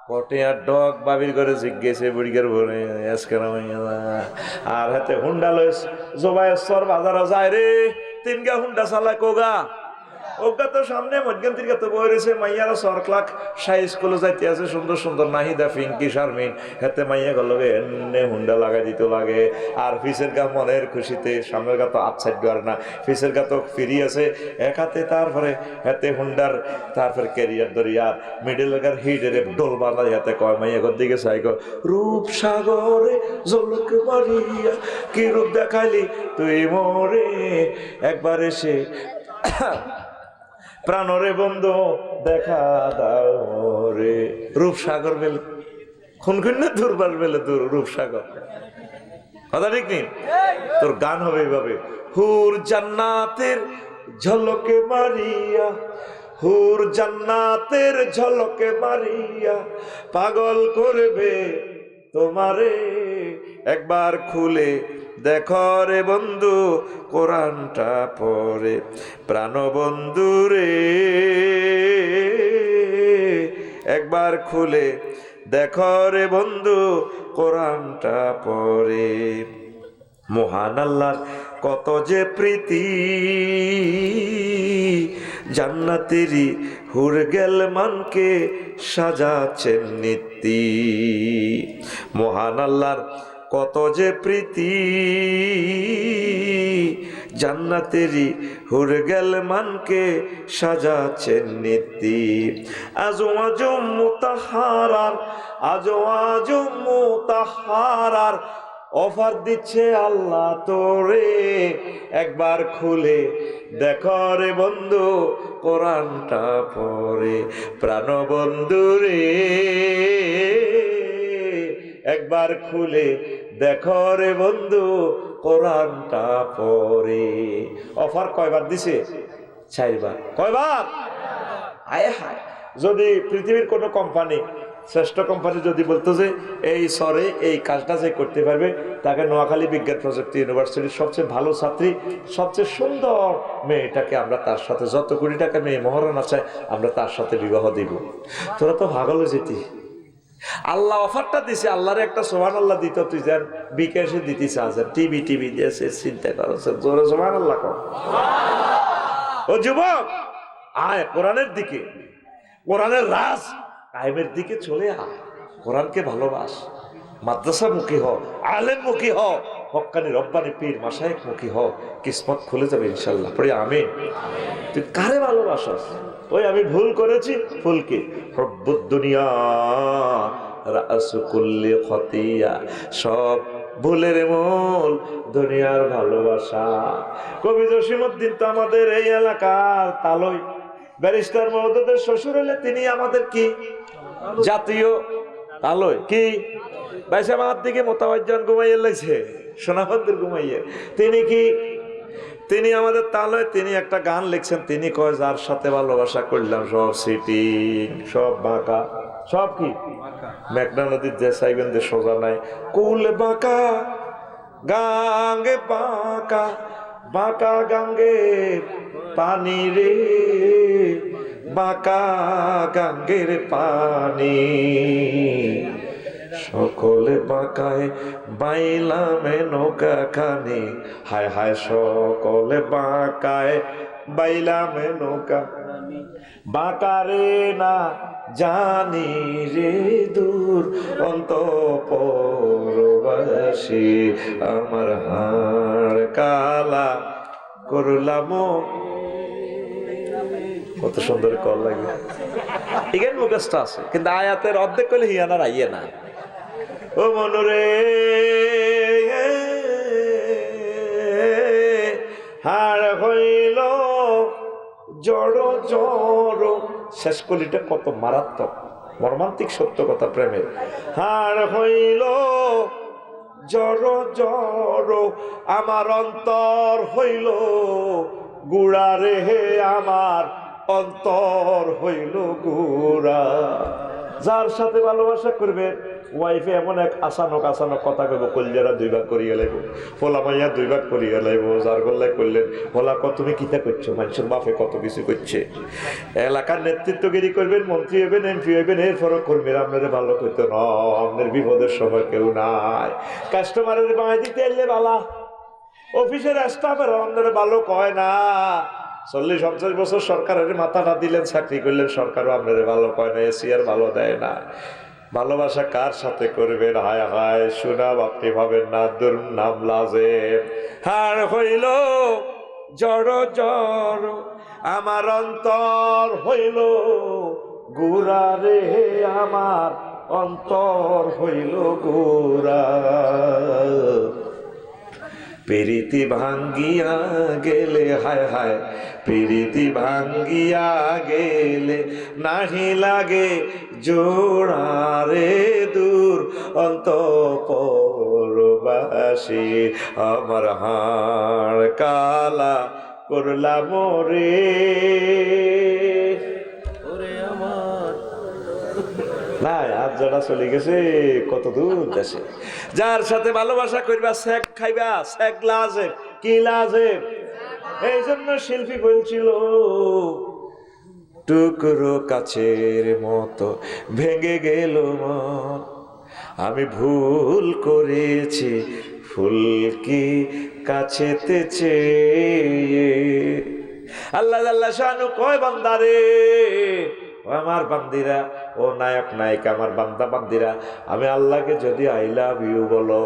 পটিয়ার ডগ বাবির করে জিজ্ঞেসে বুড়িগার ভরে আর হাতে হুন্ডা লইস জোবাইশ্বর বাজারে যায় রে, তিনগা হুন্ডা চালায় কোগা ওগা তো সামনে মধ্যন্তির তো বই রয়েছে মাইয়ারা সরক্লাক সাই স্কুলে যাইতে আছে, সুন্দর সুন্দর নাহিদা, পিঙ্কি, শারমিন, হাতে মাইয়া গেল এনে হুন্ডা লাগাই দিতে লাগে। আর ফিসের গা মনের খুশিতে, সামনের গা তো আপসাইড আর না, ফিসের গা তো ফিরি আছে এক হাতে, তারপরে হাতে হুন্ডার, তারপরে ক্যারিয়ার দরিয়া মিডল গার হিডের ডোল বাঁধা হাতে কয় মাইয়া ঘর দিকে চাই গো, রূপ সাগরে জলক মারিয়া কি রূপ দেখাইলি তুই মোরে, একবার এসে প্রাণরে বন্ধু দেখা দাও রে। রূপসাগর বেলে খুন না দুর্বার বেলে তোর রূপসাগর, কথা ঠিক নেই? তোর গান হবে এইভাবে, হুর জান্নাতের ঝলকে মারিয়া, হুর জান্নাতের ঝলকে মারিয়া পাগল করবে তোমারে, একবার খুলে দেখো রে বন্ধু কোরআনটা পড়ে, প্রাণ বন্ধু রে একবার খুলে দেখো রে বন্ধু কোরআনটা পড়ে। মহান আল্লাহর কত যে প্রীতি, জান্নাতেরই হুর গেল মানকে সাজাচ্ছেন নীতি। মহান আল্লাহর কত যে প্রীতি, জান্নাতেরই হুর গেল মানকে সাজাচ্ছেন নীতি। আজো আজো মুতাহারার, আজো আজো মুতাহারার অফার দিচ্ছে আল্লাহ তোরে, একবার খুলে দেখো রে বন্ধু কোরআনটা পড়ে, প্রাণ বন্ধু রে একবার খুলে দেখো রে বন্ধু কোরআনটা পড়ে। অফার কয়বার দিছে? 4 বার। কয়বার? হায় হায়, যদি পৃথিবীর কোনো কোম্পানি, শ্রেষ্ঠ কোম্পানি যদি বলতো যে এই সরে এই কাজটা যে করতে পারবে, তাকে নোয়াখালী বিজ্ঞান প্রযুক্তি ইউনিভার্সিটির সবচেয়ে ভালো ছাত্রী, সবচেয়ে সুন্দর মেয়েটাকে আমরা তার সাথে, যত কোটি টাকা মেয়ে মহারণা চাই আমরা তার সাথে বিবাহ দিব, তোরা তো ভাগলে যেতি। আল্লাহ অফারটা দিছে, আল্লাহরে একটা সুবহানাল্লাহ দিত, তুই যার বিকাশে দিতে চাস, টিভি টিভি দিয়েছে, চিন্তা করো জোরে সুবহানাল্লাহ কর। ও যুবক, আয় কোরআনের দিকে, কোরআনের রাজ কায়েমের দিকে চলে আয়, কোরআনকে ভালোবাস, মাদ্রাসা মুখী হ, আলেম মুখী হ, হক্কানি রব্বানি পীর মাশায়েখ মুখী হ, কিসমত খুলে যাবে ইনশাল্লাহ। পড়ি আমিন। তুই কারে ভালোবাসস? ওই আমি ভুল করেছি, ফুলকে হব্বুদ দুনিয়া রাসু কুল্লি খতিয়া, সব ভুলের মূল দুনিয়ার ভালোবাসা। কবি জসিমউদ্দিন তো আমাদের এই এলাকার তালই, ব্যারিস্টার মহোদয়ের শ্বশুর হলে তিনি আমাদের কি জাতীয় তালই কি বাইশে মার দিকে মোতাবাজ্জন ঘুমাইয়ে লাগছে, সোনাবন্দের ঘুমাইয়ে, তিনি কি, তিনি আমাদের তালয়। তিনি একটা গান লিখছেন, তিনি কয় যার সাথে ভালোবাসা করলাম সব সিটিং, সব বাঁকা, সব কি মেঘনা নদীর যে সাইবেনদের সোজা নাই, কুল বাঁকা গাঙ্গে বাঁকা, বাঁকা গাঙ্গে পানি রে, বাঁকা গাঙ্গের পানি, সকলে বাঁকায় বাইলামে নৌকা খানি, হায় হায় সকলে বাঁকায় বাইলামে নৌকা, বাঁকারে না জানি রে দূর অন্তঃপুরবাসী, আমার হাড় কালা করলাম। কত সুন্দর কল লাগে, এখানে মুখস্থ আছে, কিন্তু আয়াতের অর্ধেক করলে হিয়ানার আইয়ে না। ও মনুরে হাড় হইল জড় জড়, শেষ কলিটা কত মারাত্মক মর্মান্তিক সত্য কথা প্রেমের। হাড় হইল জড় জড়, আমার অন্তর হইল গুড়া রে, আমার অন্তর হইল গুড়া। যার সাথে ভালোবাসা করবে ওয়াইফে এমন এক আসানক আসানক কথা কইব, কলজারা দুই ভাগ করিয়া লাইব, ফোলা মাইয়া দুই ভাগ করিয়া লাইব। যার গল্লায় করলেন ফোলা কত তুমি কিতা করছো, মানুষের বাপে কত কিছু করছে। এলাকার নেতৃত্বগিরি করবেন, মন্ত্রী হইবেন, এমপি হইবেন, এরপরও কর্মীরা আপনাদের ভালো করতে ন, আপনার বিপদের সময় কেউ নাই। কাস্টমারের বাঁয় দিতে এলে বালা, অফিসের স্টাফের আপনারা ভালো কয় না। 40-50 বছর সরকারের মাথাটা দিলেন, চাকরি করলেন, সরকারও আপনারা ভালো কয় না, এসি আর ভালো দেয় না। ভালোবাসা কার সাথে করবেন? হায় হায় শুনাব, আপনি ভাবেন না দুর নাম লাজে। হার হইল জড় জড়, আমার অন্তর হইল গুড়া রে, আমার অন্তর হইল গুড়া। প্রীতি ভাঙ্গিয়া গেলে, হায় হায় প্রীতি ভাঙ্গিয়া গেলে, নাহি লাগে জোড়া রে দূর অন্তঃপুরবাসী, আমার হাড় কালা করলাম রে। না আজ যারা চলে গেছে কত দূর দেশে। যার সাথে ভালোবাসা করবা শেখ খাইবা, শেখ লাজে কি লাজে। এই জন্য শিল্পী বলছিল, টুকরো কাছের মতো ভেঙে গেল মন, আমি ভুল করেছি ফুলকি কাছেতে চেয়ে। আল্লাহ আল্লাহ শানু কয় বান্দারে, ও আমার বান্দিরা, ও নায়ক নায়িকা আমার বান্দা বান্দিরা, আমি আল্লাহকে যদি আই লাভ ইউ বলো,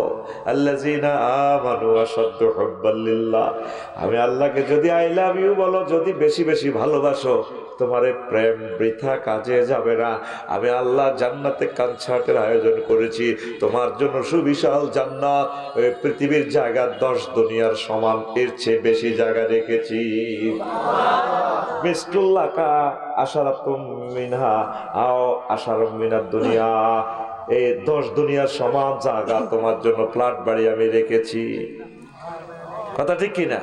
আল্লাযিনা আমানু আশাদ্দু হুব্বাল লিল্লাহ, আমি আল্লাহকে যদি আই লাভ ইউ বলো, যদি বেশি বেশি ভালোবাসো, তোমার প্রেম বৃথা কাজে যাবে না। আমি আল্লাহ জান্নাতে কনসার্টের আয়োজন করেছি তোমার জন্য, সুবিশাল জান্নাত, পৃথিবীর জায়গা 10 দুনিয়ার সমান, এর চেয়ে বেশি জায়গা রেখেছি। মিসলুল্লাকা আশারাতুম মিনহা আও আশারাম মিনাদ দুনিয়া, এই 10 দুনিয়ার সমান জায়গা তোমার জন্য ফ্ল্যাট বাড়ি আমি রেখেছি। কথা ঠিক কিনা?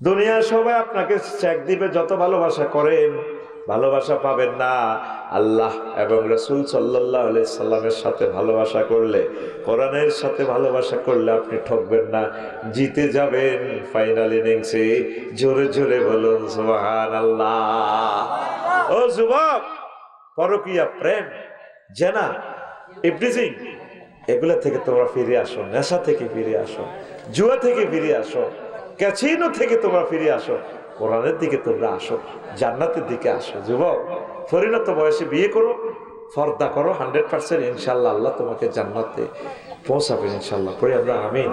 দুনিয়ার সবাই আপনাকে চেক দিবে, যত ভালোবাসা করেন ভালোবাসা পাবেন না। আল্লাহ এবং রাসূল সাল্লাল্লাহু আলাইহি সাল্লামের সাথে ভালোবাসা করলে, কোরআনের সাথে ভালোবাসা করলে আপনি ঠকবেন না, জিতে যাবেন ফাইনাল ইনিংসে। জোরে জোরে বলুন সুবহানাল্লাহ। ও যুবক, পরকীয়া, প্রেম, জেনা, ইবলিজিং, এগুলা থেকে তোমরা ফিরে আসো, নেশা থেকে ফিরে আসো, জুয়া থেকে ফিরে আসো, ক্যাসিনো থেকে তোমরা ফিরে আসো, কোরআনের দিকে তোমরা আসো, জান্নাতের দিকে আসো। যুবক, পরিণত বয়সে বিয়ে করো, ফর্দা করো, 100% ইনশাল্লাহ আল্লাহ তোমাকে জান্নাতে পৌঁছাবেন ইনশাল্লাহ। পড়ি আমরা আমিন।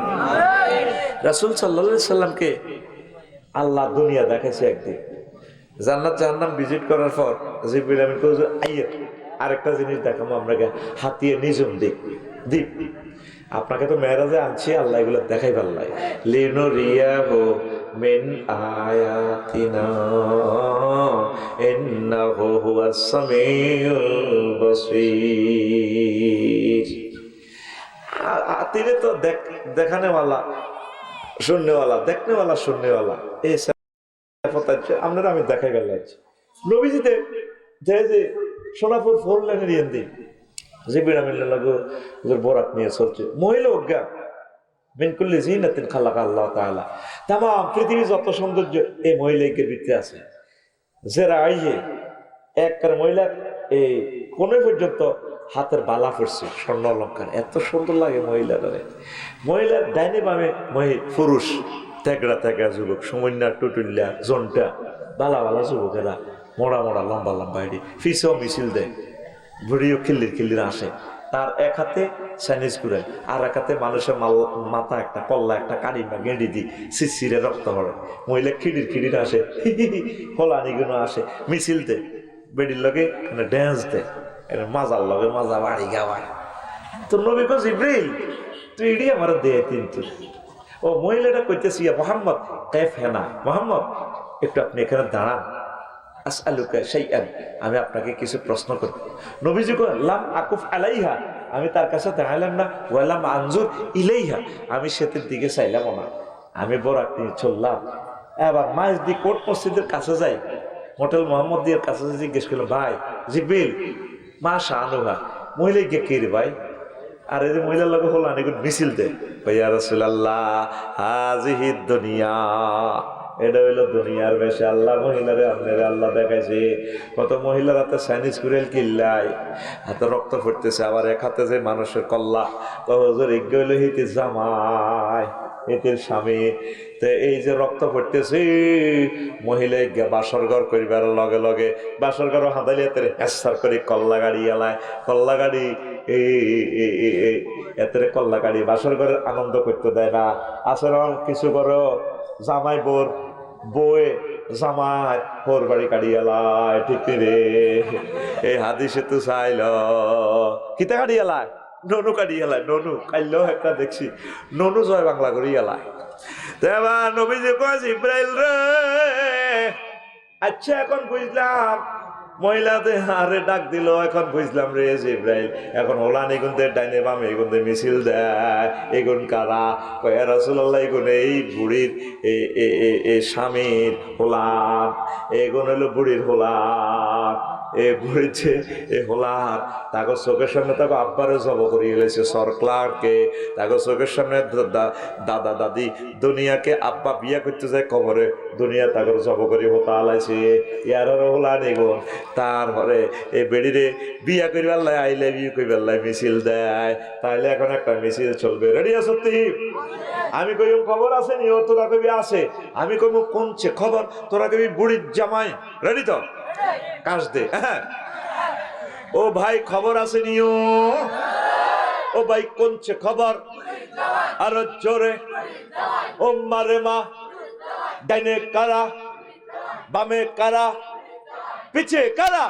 রাসূল সাল্লাল্লাহু আলাইহি সাল্লামকে আল্লাহ দুনিয়া দেখাইছে একদিন, জান্নাত জাহান্নাম ভিজিট করার পর জিবরিল আমিন কইছে, আইয়ে আরেকটা জিনিস দেখাবো আপনাকে, হাতিয়ে নিজম দ্বীপ। আপনাকে তো মেরাজে আনছি, আল্লাহ এগুলো দেখাই পাল্লাই। লিনুরিয়াহু মিন আয়াতিনা ইন্নাহু হুয়াস সামিউল বাসীর। হাতিরে তো দেখানেওয়ালা, শুননেওয়ালা, দেখনেওয়ালা, শুননেওয়ালা, এই আপনারা আমি দেখাই পাল্লাই। নবীজিতে যে সোনাপুর 4 লেনের ইয়েন্দি জিবরিল আমিন লাগো বরাত নিয়ে চলছে, মহিলা অজ্ঞা মিন কুল্লি জিনাতিন খালাকা আল্লাহ তাআলা, तमाम পৃথিবীর যত সৌন্দর্য এই মহিলাকে ভিতরে আছে। যারা আইয়ে একবার মহিলা এই কোন পর্যন্ত হাতের বালা পড়ছে স্বর্ণ অলঙ্কার, এত সুন্দর লাগে মহিলারা। মহিলার ডাইনে বামে পুরুষ তেগড়া তেগড়া যুবক, সমন্যা টুটুল্লা জনটা বালা বালা যুবকেরা, মোড়া মোড়া লম্বা লম্বা এডি ফিসেও মিছিল দেয়, বুড়িও খিল্লির খিল্লির আসে। তার এক হাতে চাইনিজ ঘুরে, আর এক হাতে মানুষের মাথা একটা কল্লা একটা কাড়ি বা গেঁড়ি দি শিশিরে রক্ত পড়ে। মহিলা খিড়ির খিড়ির আসে, ফলানিগুলো আসে, মিছিল দেয়, বেডির লগে ড্যান্স দেয়, মাজার লগে মাজা বাড়ি গাওয়ায়। তো নবী কো জিবরিল তুই এডি আমার দে কিন্তু। ও মহিলাটা কইতেছি, মোহাম্মদ কেফ হেনা, মোহাম্মদ একটু আপনি এখানে দাঁড়ান, আসআলুকা শাইআন, আমি আপনাকে কিছু প্রশ্ন করব। নবীজি কো লাম আকুফ আলাইহা, আমি তার কাছে দাঁড়ালাম না, ওয়ালাম আনজুর ইলাইহা, আমি সেতের দিকে চাইলাম না, আমি বরাক নিয়ে চললাম। এবার মাইজদি কোর্ট মসজিদের কাছে যাই, হোটেল মোহাম্মদিয়ার কাছে জিজ্ঞেস করলাম, ভাই জিবরিল মা শানুহা, মহিলা গিয়ে কে রে ভাই? আর এই যে মহিলার লগে হল অনেক মিছিল দেয়, ভাইয়া রাসূলুল্লাহ হাজিহি দুনিয়া, এটা হইলো দুনিয়ার বেশে আল্লাহ মহিলারে আপনারে আল্লাহ দেখাইছে। কত মহিলার হাতে চাইনিজ কুড়েল কিল্লাই, হাতে রক্ত ফুটতেছে, আবার এক হাতে যে মানুষের কল্লা, হুজুর এগিয়ে হইলো হিতে জামাই, এদের স্বামী। তো এই যে রক্ত পড়তেছে, মহিলা বাসর ঘর করিবার লগে লগে বাসর ঘর হাঁদালিয়াতে এসার করে কল্লা গাড়ি এলায়, কল্লা গাড়ি এতে কল্লা গাড়ি বাসর ঘরের আনন্দ করতে দেয় না। আচরণ কিছু করো, জামাই বোর বয়ে জামাই হোর বাড়ি কাড়ি এলায়, ঠিক রে? এই হাদিসে তো চাইল কিতা গাড়ি এলায়, ননু কাড়ি এলায়, ননু কাইলেও একটা দেখছি ননু জয় বাংলা করি এলায়। এবার নবীজি কয় জিবরাইল রে, আচ্ছা এখন বুঝলাম মহিলাদের হারে ডাক দিল, এখন বুঝলাম রে জিবরাইল, এখন ওলান এগুনদের ডাইনে বামে এগুনতে মিছিল দেয়, এগুন কারা? কয় ইয়া রাসূলুল্লাহ, এগুন এই বুড়ির স্বামীর হোলান, এগুন হলো বুড়ির হোলান। এ বুড়িছে এ হোলার, তাকে চোখের সামনে তাকে আব্বারে জব করিয়ে গেছে সরকারকে, তাকে চোখের সামনে দাদা দাদি দুনিয়াকে আব্বা বিয়া করতে যায় কবরে, দুনিয়া তাকে জব করি হতা আলাইছে, ইয়ার হোলা নেগুন। তারপরে এই বেড়িরে বিয়া করিবার লাই আই লাভ ইউ করিবার লাই মিছিল দেয়। তাইলে এখন একটা মিছিল চলবে, রেডি আছো তুই? আমি কইম খবর আছে নি? ও তোরা কবি আছে। আমি কইম কোনছে খবর? তোরা কবি বুড়ির জামাই, রেডি তো? কাজ দে। হ্যাঁ ও ভাই খবর আছে নিও, ও ভাই কোনছে খবর? আর জোরে ও মারে মা, ডাইনে কারা, বামে কারা, পিছে কারা,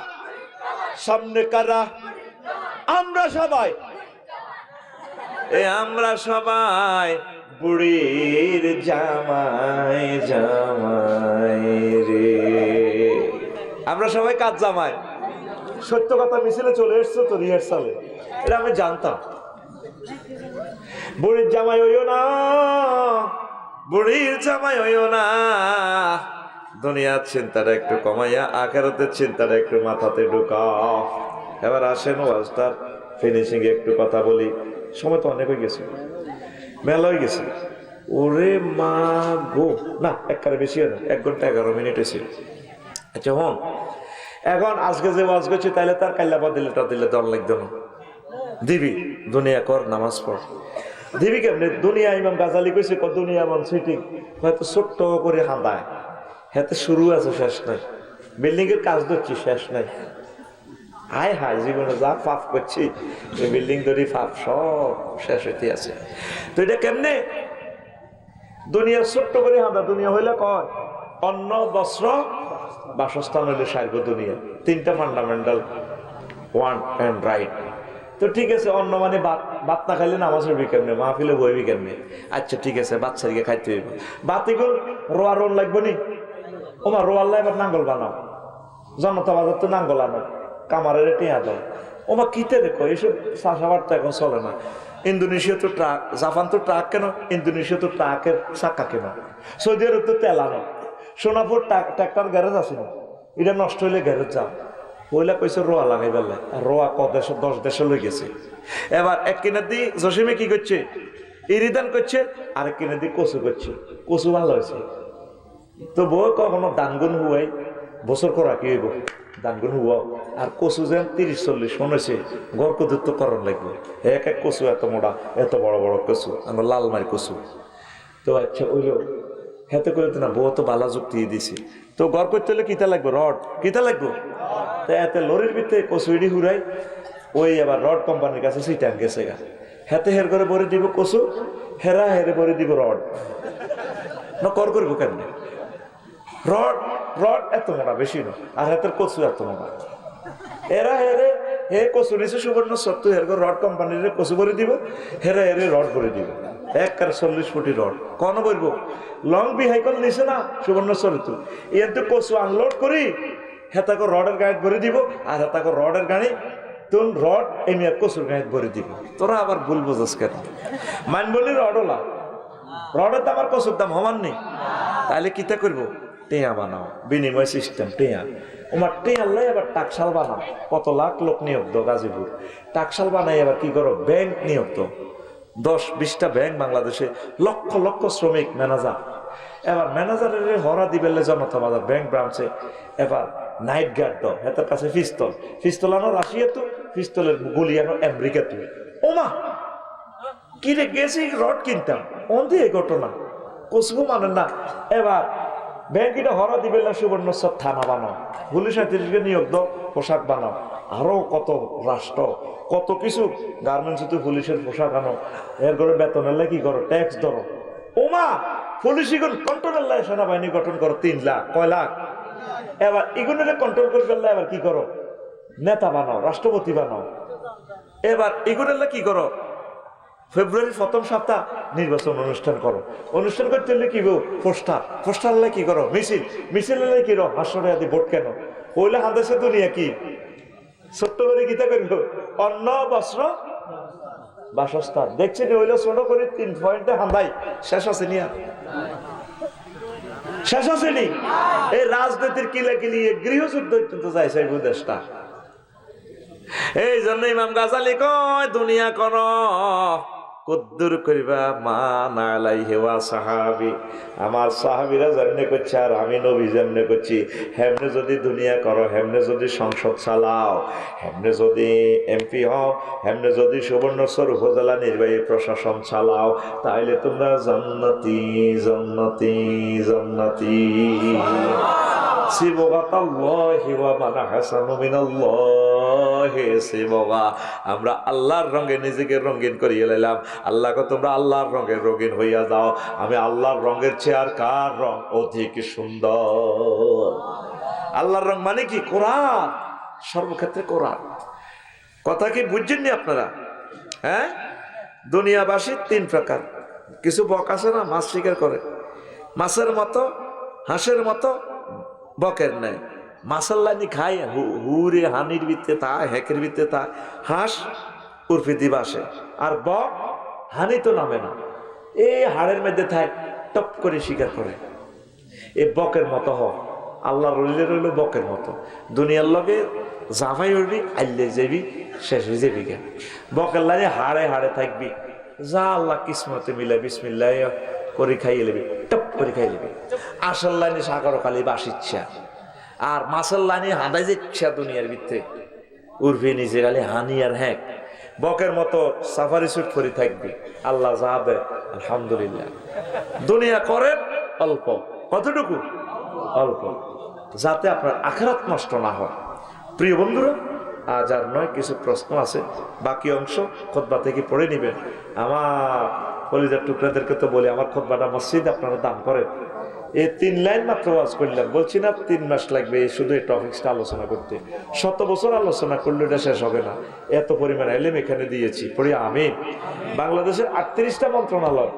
সামনে কারা? আমরা সবাই, আমরা সবাই বুড়ির জামাই, জামাই রে, আমরা সবাই কাজ জামাই। সত্য কথা মিছিলে চলে এসছো তো রিহার্সালে, এটা আমি জানতাম। বুড়ির জামাই হইও না, বুড়ির জামাই হইও না, দুনিয়ার চিন্তাটা একটু কমাইয়া আখিরাতের চিন্তাটা একটু মাথাতে ঢুকাও। এবার আসেন ওয়াজটার ফিনিশিং একটু কথা বলি, সময় তো অনেক হয়ে গেছে, মেলা হয়ে গেছে। ওরে মা গো, না একবারে বেশি হয় না, 1 ঘন্টা 11 মিনিট হয়েছে। আচ্ছা হন, এখন আজকে যে ওয়াজ করছি তাইলে তার কাল্লাপা দিলে দল লাগতো না, দিবি দুনিয়া কর নামাজ পড়, দিবি কেমনি? দুনিয়া ইমাম গাজালি কইছে দুনিয়া এমন সিটিং, হয়তো ছোট্ট করে হাঁদায়, হাতে শুরু আছে শেষ নাই, বিল্ডিং এর কাজ ধরছি শেষ নাই। হায় হায়, জীবনে যা পাপ করছি এই বিল্ডিং ধরি পাপ সব শেষ হইতে আছে। তো এটা কেমনে? দুনিয়া ছোট্ট করে হাঁদা, দুনিয়া হইলে কয় অন্ন বস্ত্র বাসস্থান হইলে সারব দুনিয়া, 3টা ফান্ডামেন্টাল, ওয়ান অ্যান্ড রাইট। তো ঠিক আছে, অন্ন মানে ভাত, ভাত না খাইলে নামাজ হইবি কেমনে, মাহফিলে বইবি কেমনে? আচ্ছা ঠিক আছে, বাচ্চাদিকে খাইতে হইব, বাতিগুল রোয়া রোল লাগবো নি? ওমা রোয়াল্লা এবার নাঙ্গল বানাও, জনতা বাজার তো নাঙ্গল আনো, কামারের টিয়া দাও। ওমা কিতে দেখো, এইসব চাষাবাদ তো এখন চলে না। ইন্দোনেশিয়া তো ট্রাক, জাপান তো ট্রাক কেন, ইন্দোনেশিয়া তো ট্রাকের চাক্কা কেন, সৌদি আরব তো তেল আনো, সোনাপুর ট্রাক্টর গ্যারেজ আছে না, এটা নষ্ট হইলে গ্যারেজ যাও। ওইলা কইছে রোয়া লাগাই বেলা, আর রোয়া 10 দেশে লই গেছে। এবার এক কিনে দি জসিমে কি করছে, ইরিদান করছে, আরেক কিনে দি কচু করছে, কচু ভালো হয়েছে। তো বউ কখনো দানগুন হুয়াই বছর করা কি হইব, দানগুলো হুয়াও আর কচু যেন 30-40 মন হয়েছে গড় কদুর তো করণ লাগবে এক এক কচু এত মোটা এত বড় বড় কচু আমার লালমারি কচু তো আচ্ছা ওইলো হেতে করে না বউ তো বালা যুক্তি দিছি তো গড় করতে হলে কিতা লাগবে রড কিতা লাগবে তো এতে লরির ভিতরে কচু ইডি হুরাই ওই আবার রড কোম্পানির কাছে সিটান গেছে গা হেতে হের করে ভরে দিব কচু হেরা হেরে ভরে দিব রড না কর করবো কেমনে রড রড এত মোটা বেশি না আর হাতের কচু এত মোটা এরা হেরে হে কচু নিচে সুবর্ণ সত্য হের রড কোম্পানির কচু ভরে দিব হেরা হেরে রড ভরে দিব এক 40 ফুটি রড কোন বলবো লং বিহাইকল নিছে না সুবর্ণ সত্য এর তো কচু আনলোড করি হেতাকে রডের গায়ে ভরে দিব আর হেতাকে রডের গাড়ি তুন রড এমনি কচুর গায়ে ভরে দিব তোরা আবার ভুল বোঝাস কেন মান বলি রডওলা রডের দাম আর কচুর দাম সমান নেই তাহলে কিতা করবো টেয়া বানাও বিনিময় সিস্টেম টেয়া ওমার টেয়াল্লাই আবার টাকশাল বানাও কত লাখ লোক নিয়োগ দো গাজীপুর টাকশাল বানাই আবার কি করো ব্যাংক নিয়োগ তো 10-20টা ব্যাংক বাংলাদেশে লক্ষ লক্ষ শ্রমিক ম্যানেজার এবার ম্যানেজারের হরা দিবেলে জনতা বাজার ব্যাংক ব্রাঞ্চে এবার নাইট গার্ড দাও হেতার কাছে পিস্তল আনো রাশিয়া তো পিস্তলের গুলি আনো আমেরিকা তো ওমা কিরে গেছি রড কিনতাম অন্ধি এই ঘটনা কচু মানেন না এবার ব্যাংকিটা হরা দিবে না সুবর্ণ সব থানা বানাও পুলিশ আধিকারিককে নিয়োগ দাও পোশাক বানাও আরো কত রাষ্ট্র কত কিছু গার্মেন্টস পুলিশের পোশাক আনো এর করে বেতনের লাই কি করো ট্যাক্স ধরো ওমা পুলিশ ইগুন কন্ট্রোলের লাই সেনাবাহিনী গঠন করো 3 লাখ কয় লাখ এবার ইগুনের কন্ট্রোল করে ফেললে এবার কি করো নেতা বানাও রাষ্ট্রপতি বানাও এবার ইগুনের কি করো ফেব্রুয়ারির প্রথম সপ্তাহ নির্বাচন অনুষ্ঠান করো অনুষ্ঠান করতে হলে কি গো পোস্টার কি করো মিছিল কি করো হাসি ভোট কেন ওইলে হাঁদাসে দুনিয়া কি ছোট্ট করে গীতা করবো অন্ন বস্ত্র বাসস্থান দেখছি ওইলে ছোট করে 3 পয়েন্টে হাঁদাই শেষ আছে নিয়া শেষ আছে নি এই রাজনীতির কিলাকিলি গৃহযুদ্ধ পর্যন্ত যাইছে দেশটা এই জন্য ইমাম গাজালি কয় দুনিয়া কর কদ্দুর করিবা মা নালাই হেওয়া সাহাবি আমার সাহাবিরা জাননে করছে আর আমি নবী জাননে করছি হেমনে যদি দুনিয়া করো হেমনে যদি সংসদ চালাও হেমনে যদি এমপি হও হেমনে যদি সুবর্ণচর উপজেলা নির্বাহী প্রশাসন চালাও তাহলে তোমরা জান্নাতি জান্নাতি জান্নাতি আমরা আল্লাহর রঙে নিজেকে রঙিন করিয়ে লাইলাম আল্লাহকে তোমরা আল্লাহর রঙে রঙিন হইয়া যাও আমি আল্লাহর রঙের চেয়ে আর কার রং অধিক সুন্দর আল্লাহর রং মানে কি কোরআন সর্বক্ষেত্রে কোরআন কথা কি বুঝছেননি আপনারা হ্যাঁ দুনিয়াবাসী 3 প্রকার কিছু বক আছে না মাছ শিকার করে মাছের মতো হাঁসের মতো বকের নাই মাছের লাইনি খায় হুরে হানির ভিত্তে তা হেকের ভিত্তে তা হাঁস উর্ফি দিবাসে আর বক হানি তো নামে না এই হাড়ের মধ্যে থায় টপ করে শিকার করে এ বকের মতো হ আল্লাহ রইলে রইল বকের মতো দুনিয়ার লগে জাফাই উঠবি আইলে যাবি শেষ হয়ে যাবি কে বকের লাইনে হাড়ে হাড়ে থাকবি যা আল্লাহ কিসমতে মিলে বিসমিল্লাহ করে খাইয়ে নেবি টপ করে খাই নেবি আসল লাইনে সাগর খালি বাসিচ্ছা আর মাছের লাইনে হাঁদাই যাচ্ছা দুনিয়ার ভিতরে উর্ফি নিজে খালি হানি আর হ্যাক বকের মতো সাফারি স্যুট করে থাকবি আল্লাহ যা দেয় আলহামদুলিল্লাহ দুনিয়া করেন অল্প কতটুকু অল্প যাতে আপনার আখিরাত নষ্ট না হয় প্রিয় বন্ধুরা আজ আর নয় কিছু প্রশ্ন আছে বাকি অংশ খুতবা থেকে পড়ে নেবেন আমার কলিজার টুকরাদেরকে তো বলি আমার খুতবাটা মসজিদ আপনারা দান করেন এই 3 লাইন মাত্র ওয়াজ করলাম বলছি না 3 মাস লাগবে শুধু এই টপিকসটা আলোচনা করতে 100 বছর আলোচনা করলে এটা শেষ হবে না এত পরিমাণ এলেম এখানে দিয়েছি পড়ি আমি বাংলাদেশের 38টা মন্ত্রণালয়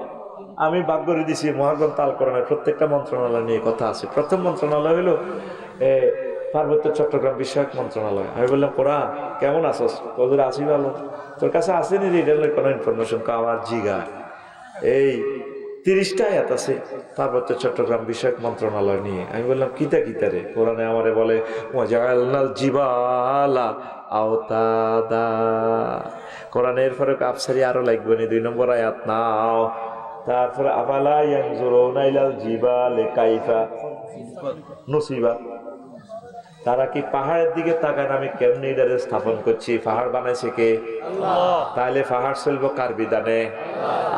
আমি ভাগ করে দিছি মহাগ্রন্থ আল কোরআনের প্রত্যেকটা মন্ত্রণালয় নিয়ে কথা আছে প্রথম মন্ত্রণালয় হলো পার্বত্য চট্টগ্রাম বিষয়ক মন্ত্রণালয় আমি বললাম কোরআন কেমন আছস তোদের আসি ভালো তোর কাছে আসেনি রিডারের কোনো ইনফরমেশন কাওয়ার জিগা এই 30টা আয়াত আছে পার্বত্য চট্টগ্রাম বিষয়ক মন্ত্রণালয় নিয়ে আমি বললাম কিতা রে কোরআনে আমারে বলে ওয়াজালনাল জিবালা আওতাদা কোরআনের ফরক আফসারি আরো লাগবে নি 2 নম্বর আয়াত নাও তারপরে আফালা ইয়ানজুরুনা ইলাল জিবালি কাইফা নুসিবা তারা কি পাহাড়ের দিকে তাকান আমি কেমনি এটারে স্থাপন করছি? পাহাড় বানাইছে কে? তাহলে পাহাড় চলবো কার বিধানে?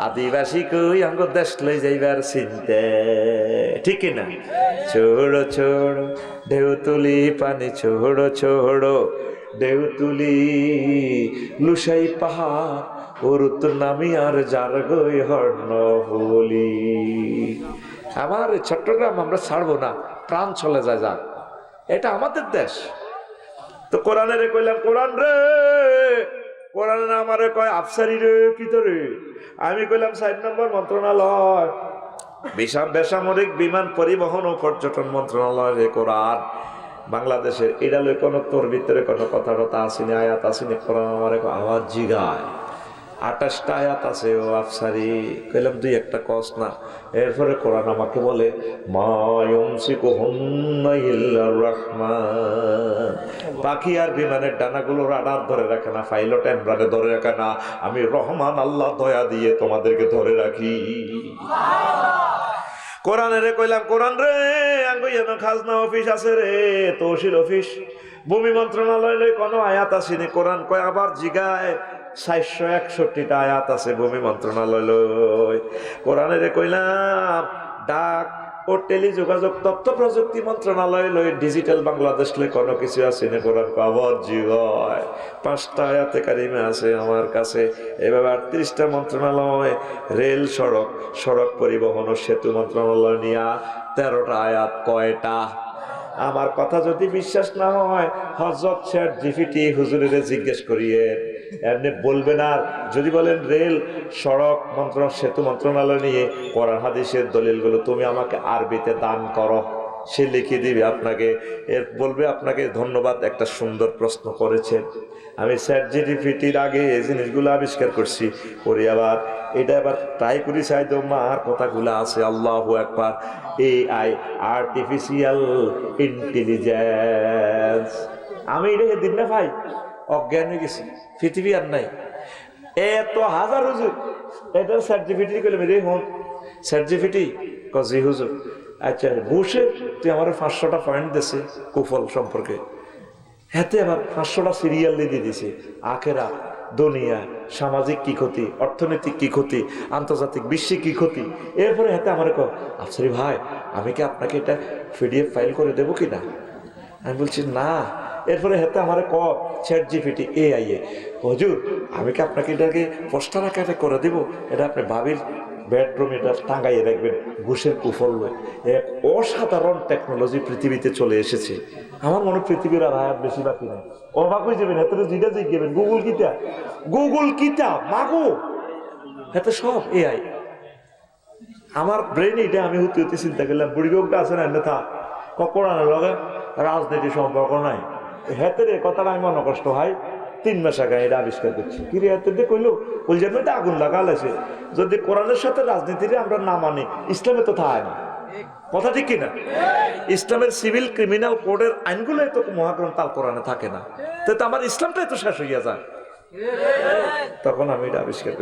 আদিবাসী কই আঙ্গ দেশ লই যাইবার চিনতে, ঠিক না? ছোড়ো ছোড়ো ঢেউ তুলি পানি, ছোড়ো ছোড়ো ঢেউ তুলি লুসাই পাহাড় ওর উত্তর নামি আর যার গই হর্ণ বলি। আমার চট্টগ্রাম আমরা ছাড়বো না, প্রাণ চলে যায় যাক, এটা আমাদের দেশ। তো কোরআনের কইলাম কোরআন রে, কোরআন আমারে কয় আফসারি রে ভিতরে। আমি কইলাম 4 নম্বর মন্ত্রণালয়, বেসামরিক বিমান পরিবহন ও পর্যটন মন্ত্রণালয় রে কোরআন বাংলাদেশের। এটা লই কোনো তোর ভিতরে কোনো কথা কথা আসেনি, আয়াত আসেনি? কোরআন আমারে আওয়াজ জিগায় 28টা আয়াত আছে ও আফসারি। কইলাম 2-1টা কস না। এরপরে কোরআন আমাকে বলে মা ইউমসিকুহুন্না ইল্লার রাহমান, পাখি আর বিমানের ডানাগুলো রাডার ধরে রাখে না, পাইলট এমরানে ধরে রাখে না, আমি রহমান আল্লাহ দয়া দিয়ে তোমাদেরকে ধরে রাখি। কোরআনে কইলাম কোরআন রে আঙ্গুইয়ান খাজনা অফিস আছে রে, তহসিল অফিস, ভূমি মন্ত্রণালয় কোনো আয়াত আসেনি। কোরআন কয় আবার জিগায় 461টা আয়াত আছে ভূমি মন্ত্রণালয়। কোরআনে কইলাম ডাক ও টেলিযোগাযোগ তথ্য প্রযুক্তি মন্ত্রণালয় লই, ডিজিটাল বাংলাদেশ লই কোনো কিছু আছে না। কোরআন আবার জিগায় 5টা আয়াতে কারিমে আছে আমার কাছে। এভাবে 38টা মন্ত্রণালয়, রেল সড়ক, সড়ক পরিবহন ও সেতু মন্ত্রণালয় নিয়ে 13টা আয়াত। কয়টা? আমার কথা যদি বিশ্বাস না হয় হযরত শেখ জিপিটি হুজুরের জিজ্ঞেস করিয়ে, এমনি বলবেন। আর যদি বলেন রেল সড়ক মন্ত্রণালয় সেতু মন্ত্রণালয় নিয়ে কোরআন হাদিসের দলিলগুলো তুমি আমাকে আরবিতে দান করো, সে লিখে দিবে আপনাকে। এর বলবে আপনাকে ধন্যবাদ, একটা সুন্দর প্রশ্ন করেছেন। আমি চ্যাট জিপিটির আগে এই জিনিসগুলো আবিষ্কার করছি, করি আবার এটা আবার ট্রাই করি চাই তো মার কথাগুলো আছে। আল্লাহু আকবার। AI আর্টিফিশিয়াল ইন্টেলিজেন্স, আমি এটা দিন না ভাই অজ্ঞান হয়ে গেছি, পৃথিবী আর নাই। এত হাজার হুজুর এটা চ্যাট জিপিটি করলে মেরে হন চ্যাট জিপিটি কজি হুজুর আচ্ছা বসে তুই আমার 500টা পয়েন্ট দিছে কুফল সম্পর্কে, হাতে আবার 500টা সিরিয়াল দিয়ে দিছে। আখেরা, দুনিয়া, সামাজিক কি ক্ষতি, অর্থনৈতিক কি ক্ষতি, আন্তর্জাতিক বিশ্বে কি ক্ষতি। এরপরে হাতে আমার কো আফসারি ভাই আমি কি আপনাকে এটা PDF ফাইল করে দেবো কিনা? আমি বলছি না। এরপরে হাতে আমার ক চ্যাট জিপিটি AI এ হুজুর আমি কি আপনাকে এটাকে পোস্টার আকারে করে দেবো, এটা আপনি ভাবির বেডরুম এটা টাঙ্গাইয়ে রাখবেন, ঘুষের কুফল নয়। এক অসাধারণ টেকনোলজি পৃথিবীতে চলে এসেছে। আমার মনে পৃথিবীর আর আয়াত বেশি বাকি নেই। অবাক হয়ে যাবেন, হাতে যেটা জিজ্ঞেবেন গুগল কিতা মাগো, হাতে সব AI। আমার ব্রেন এটা আমি হতে হতে চিন্তা করলাম বুড়ি লোকটা আছে না থা কোরআনের লগে রাজনীতির সম্পর্ক নাই। হেতে রে কথাটা আমি মনে কষ্ট হয় 3 মাস আগে এটা আবিষ্কার করছি। কিরে হাতে দিয়ে কইলো ওই জন্য এটা আগুন লাগাল আছে। যদি কোরআনের সাথে রাজনীতির আমরা না মানি ইসলামে তো থাকে না, কথা ঠিক কিনা? ইসলামের সিভিল ক্রিমিনাল কোডের আইনগুলো এত মহাগ্রন্থ আল কোরআনে থাকে না, তো আমার ইসলামটাই তো শেষ হইয়া যায়। তখন আমি এটা আবিষ্কার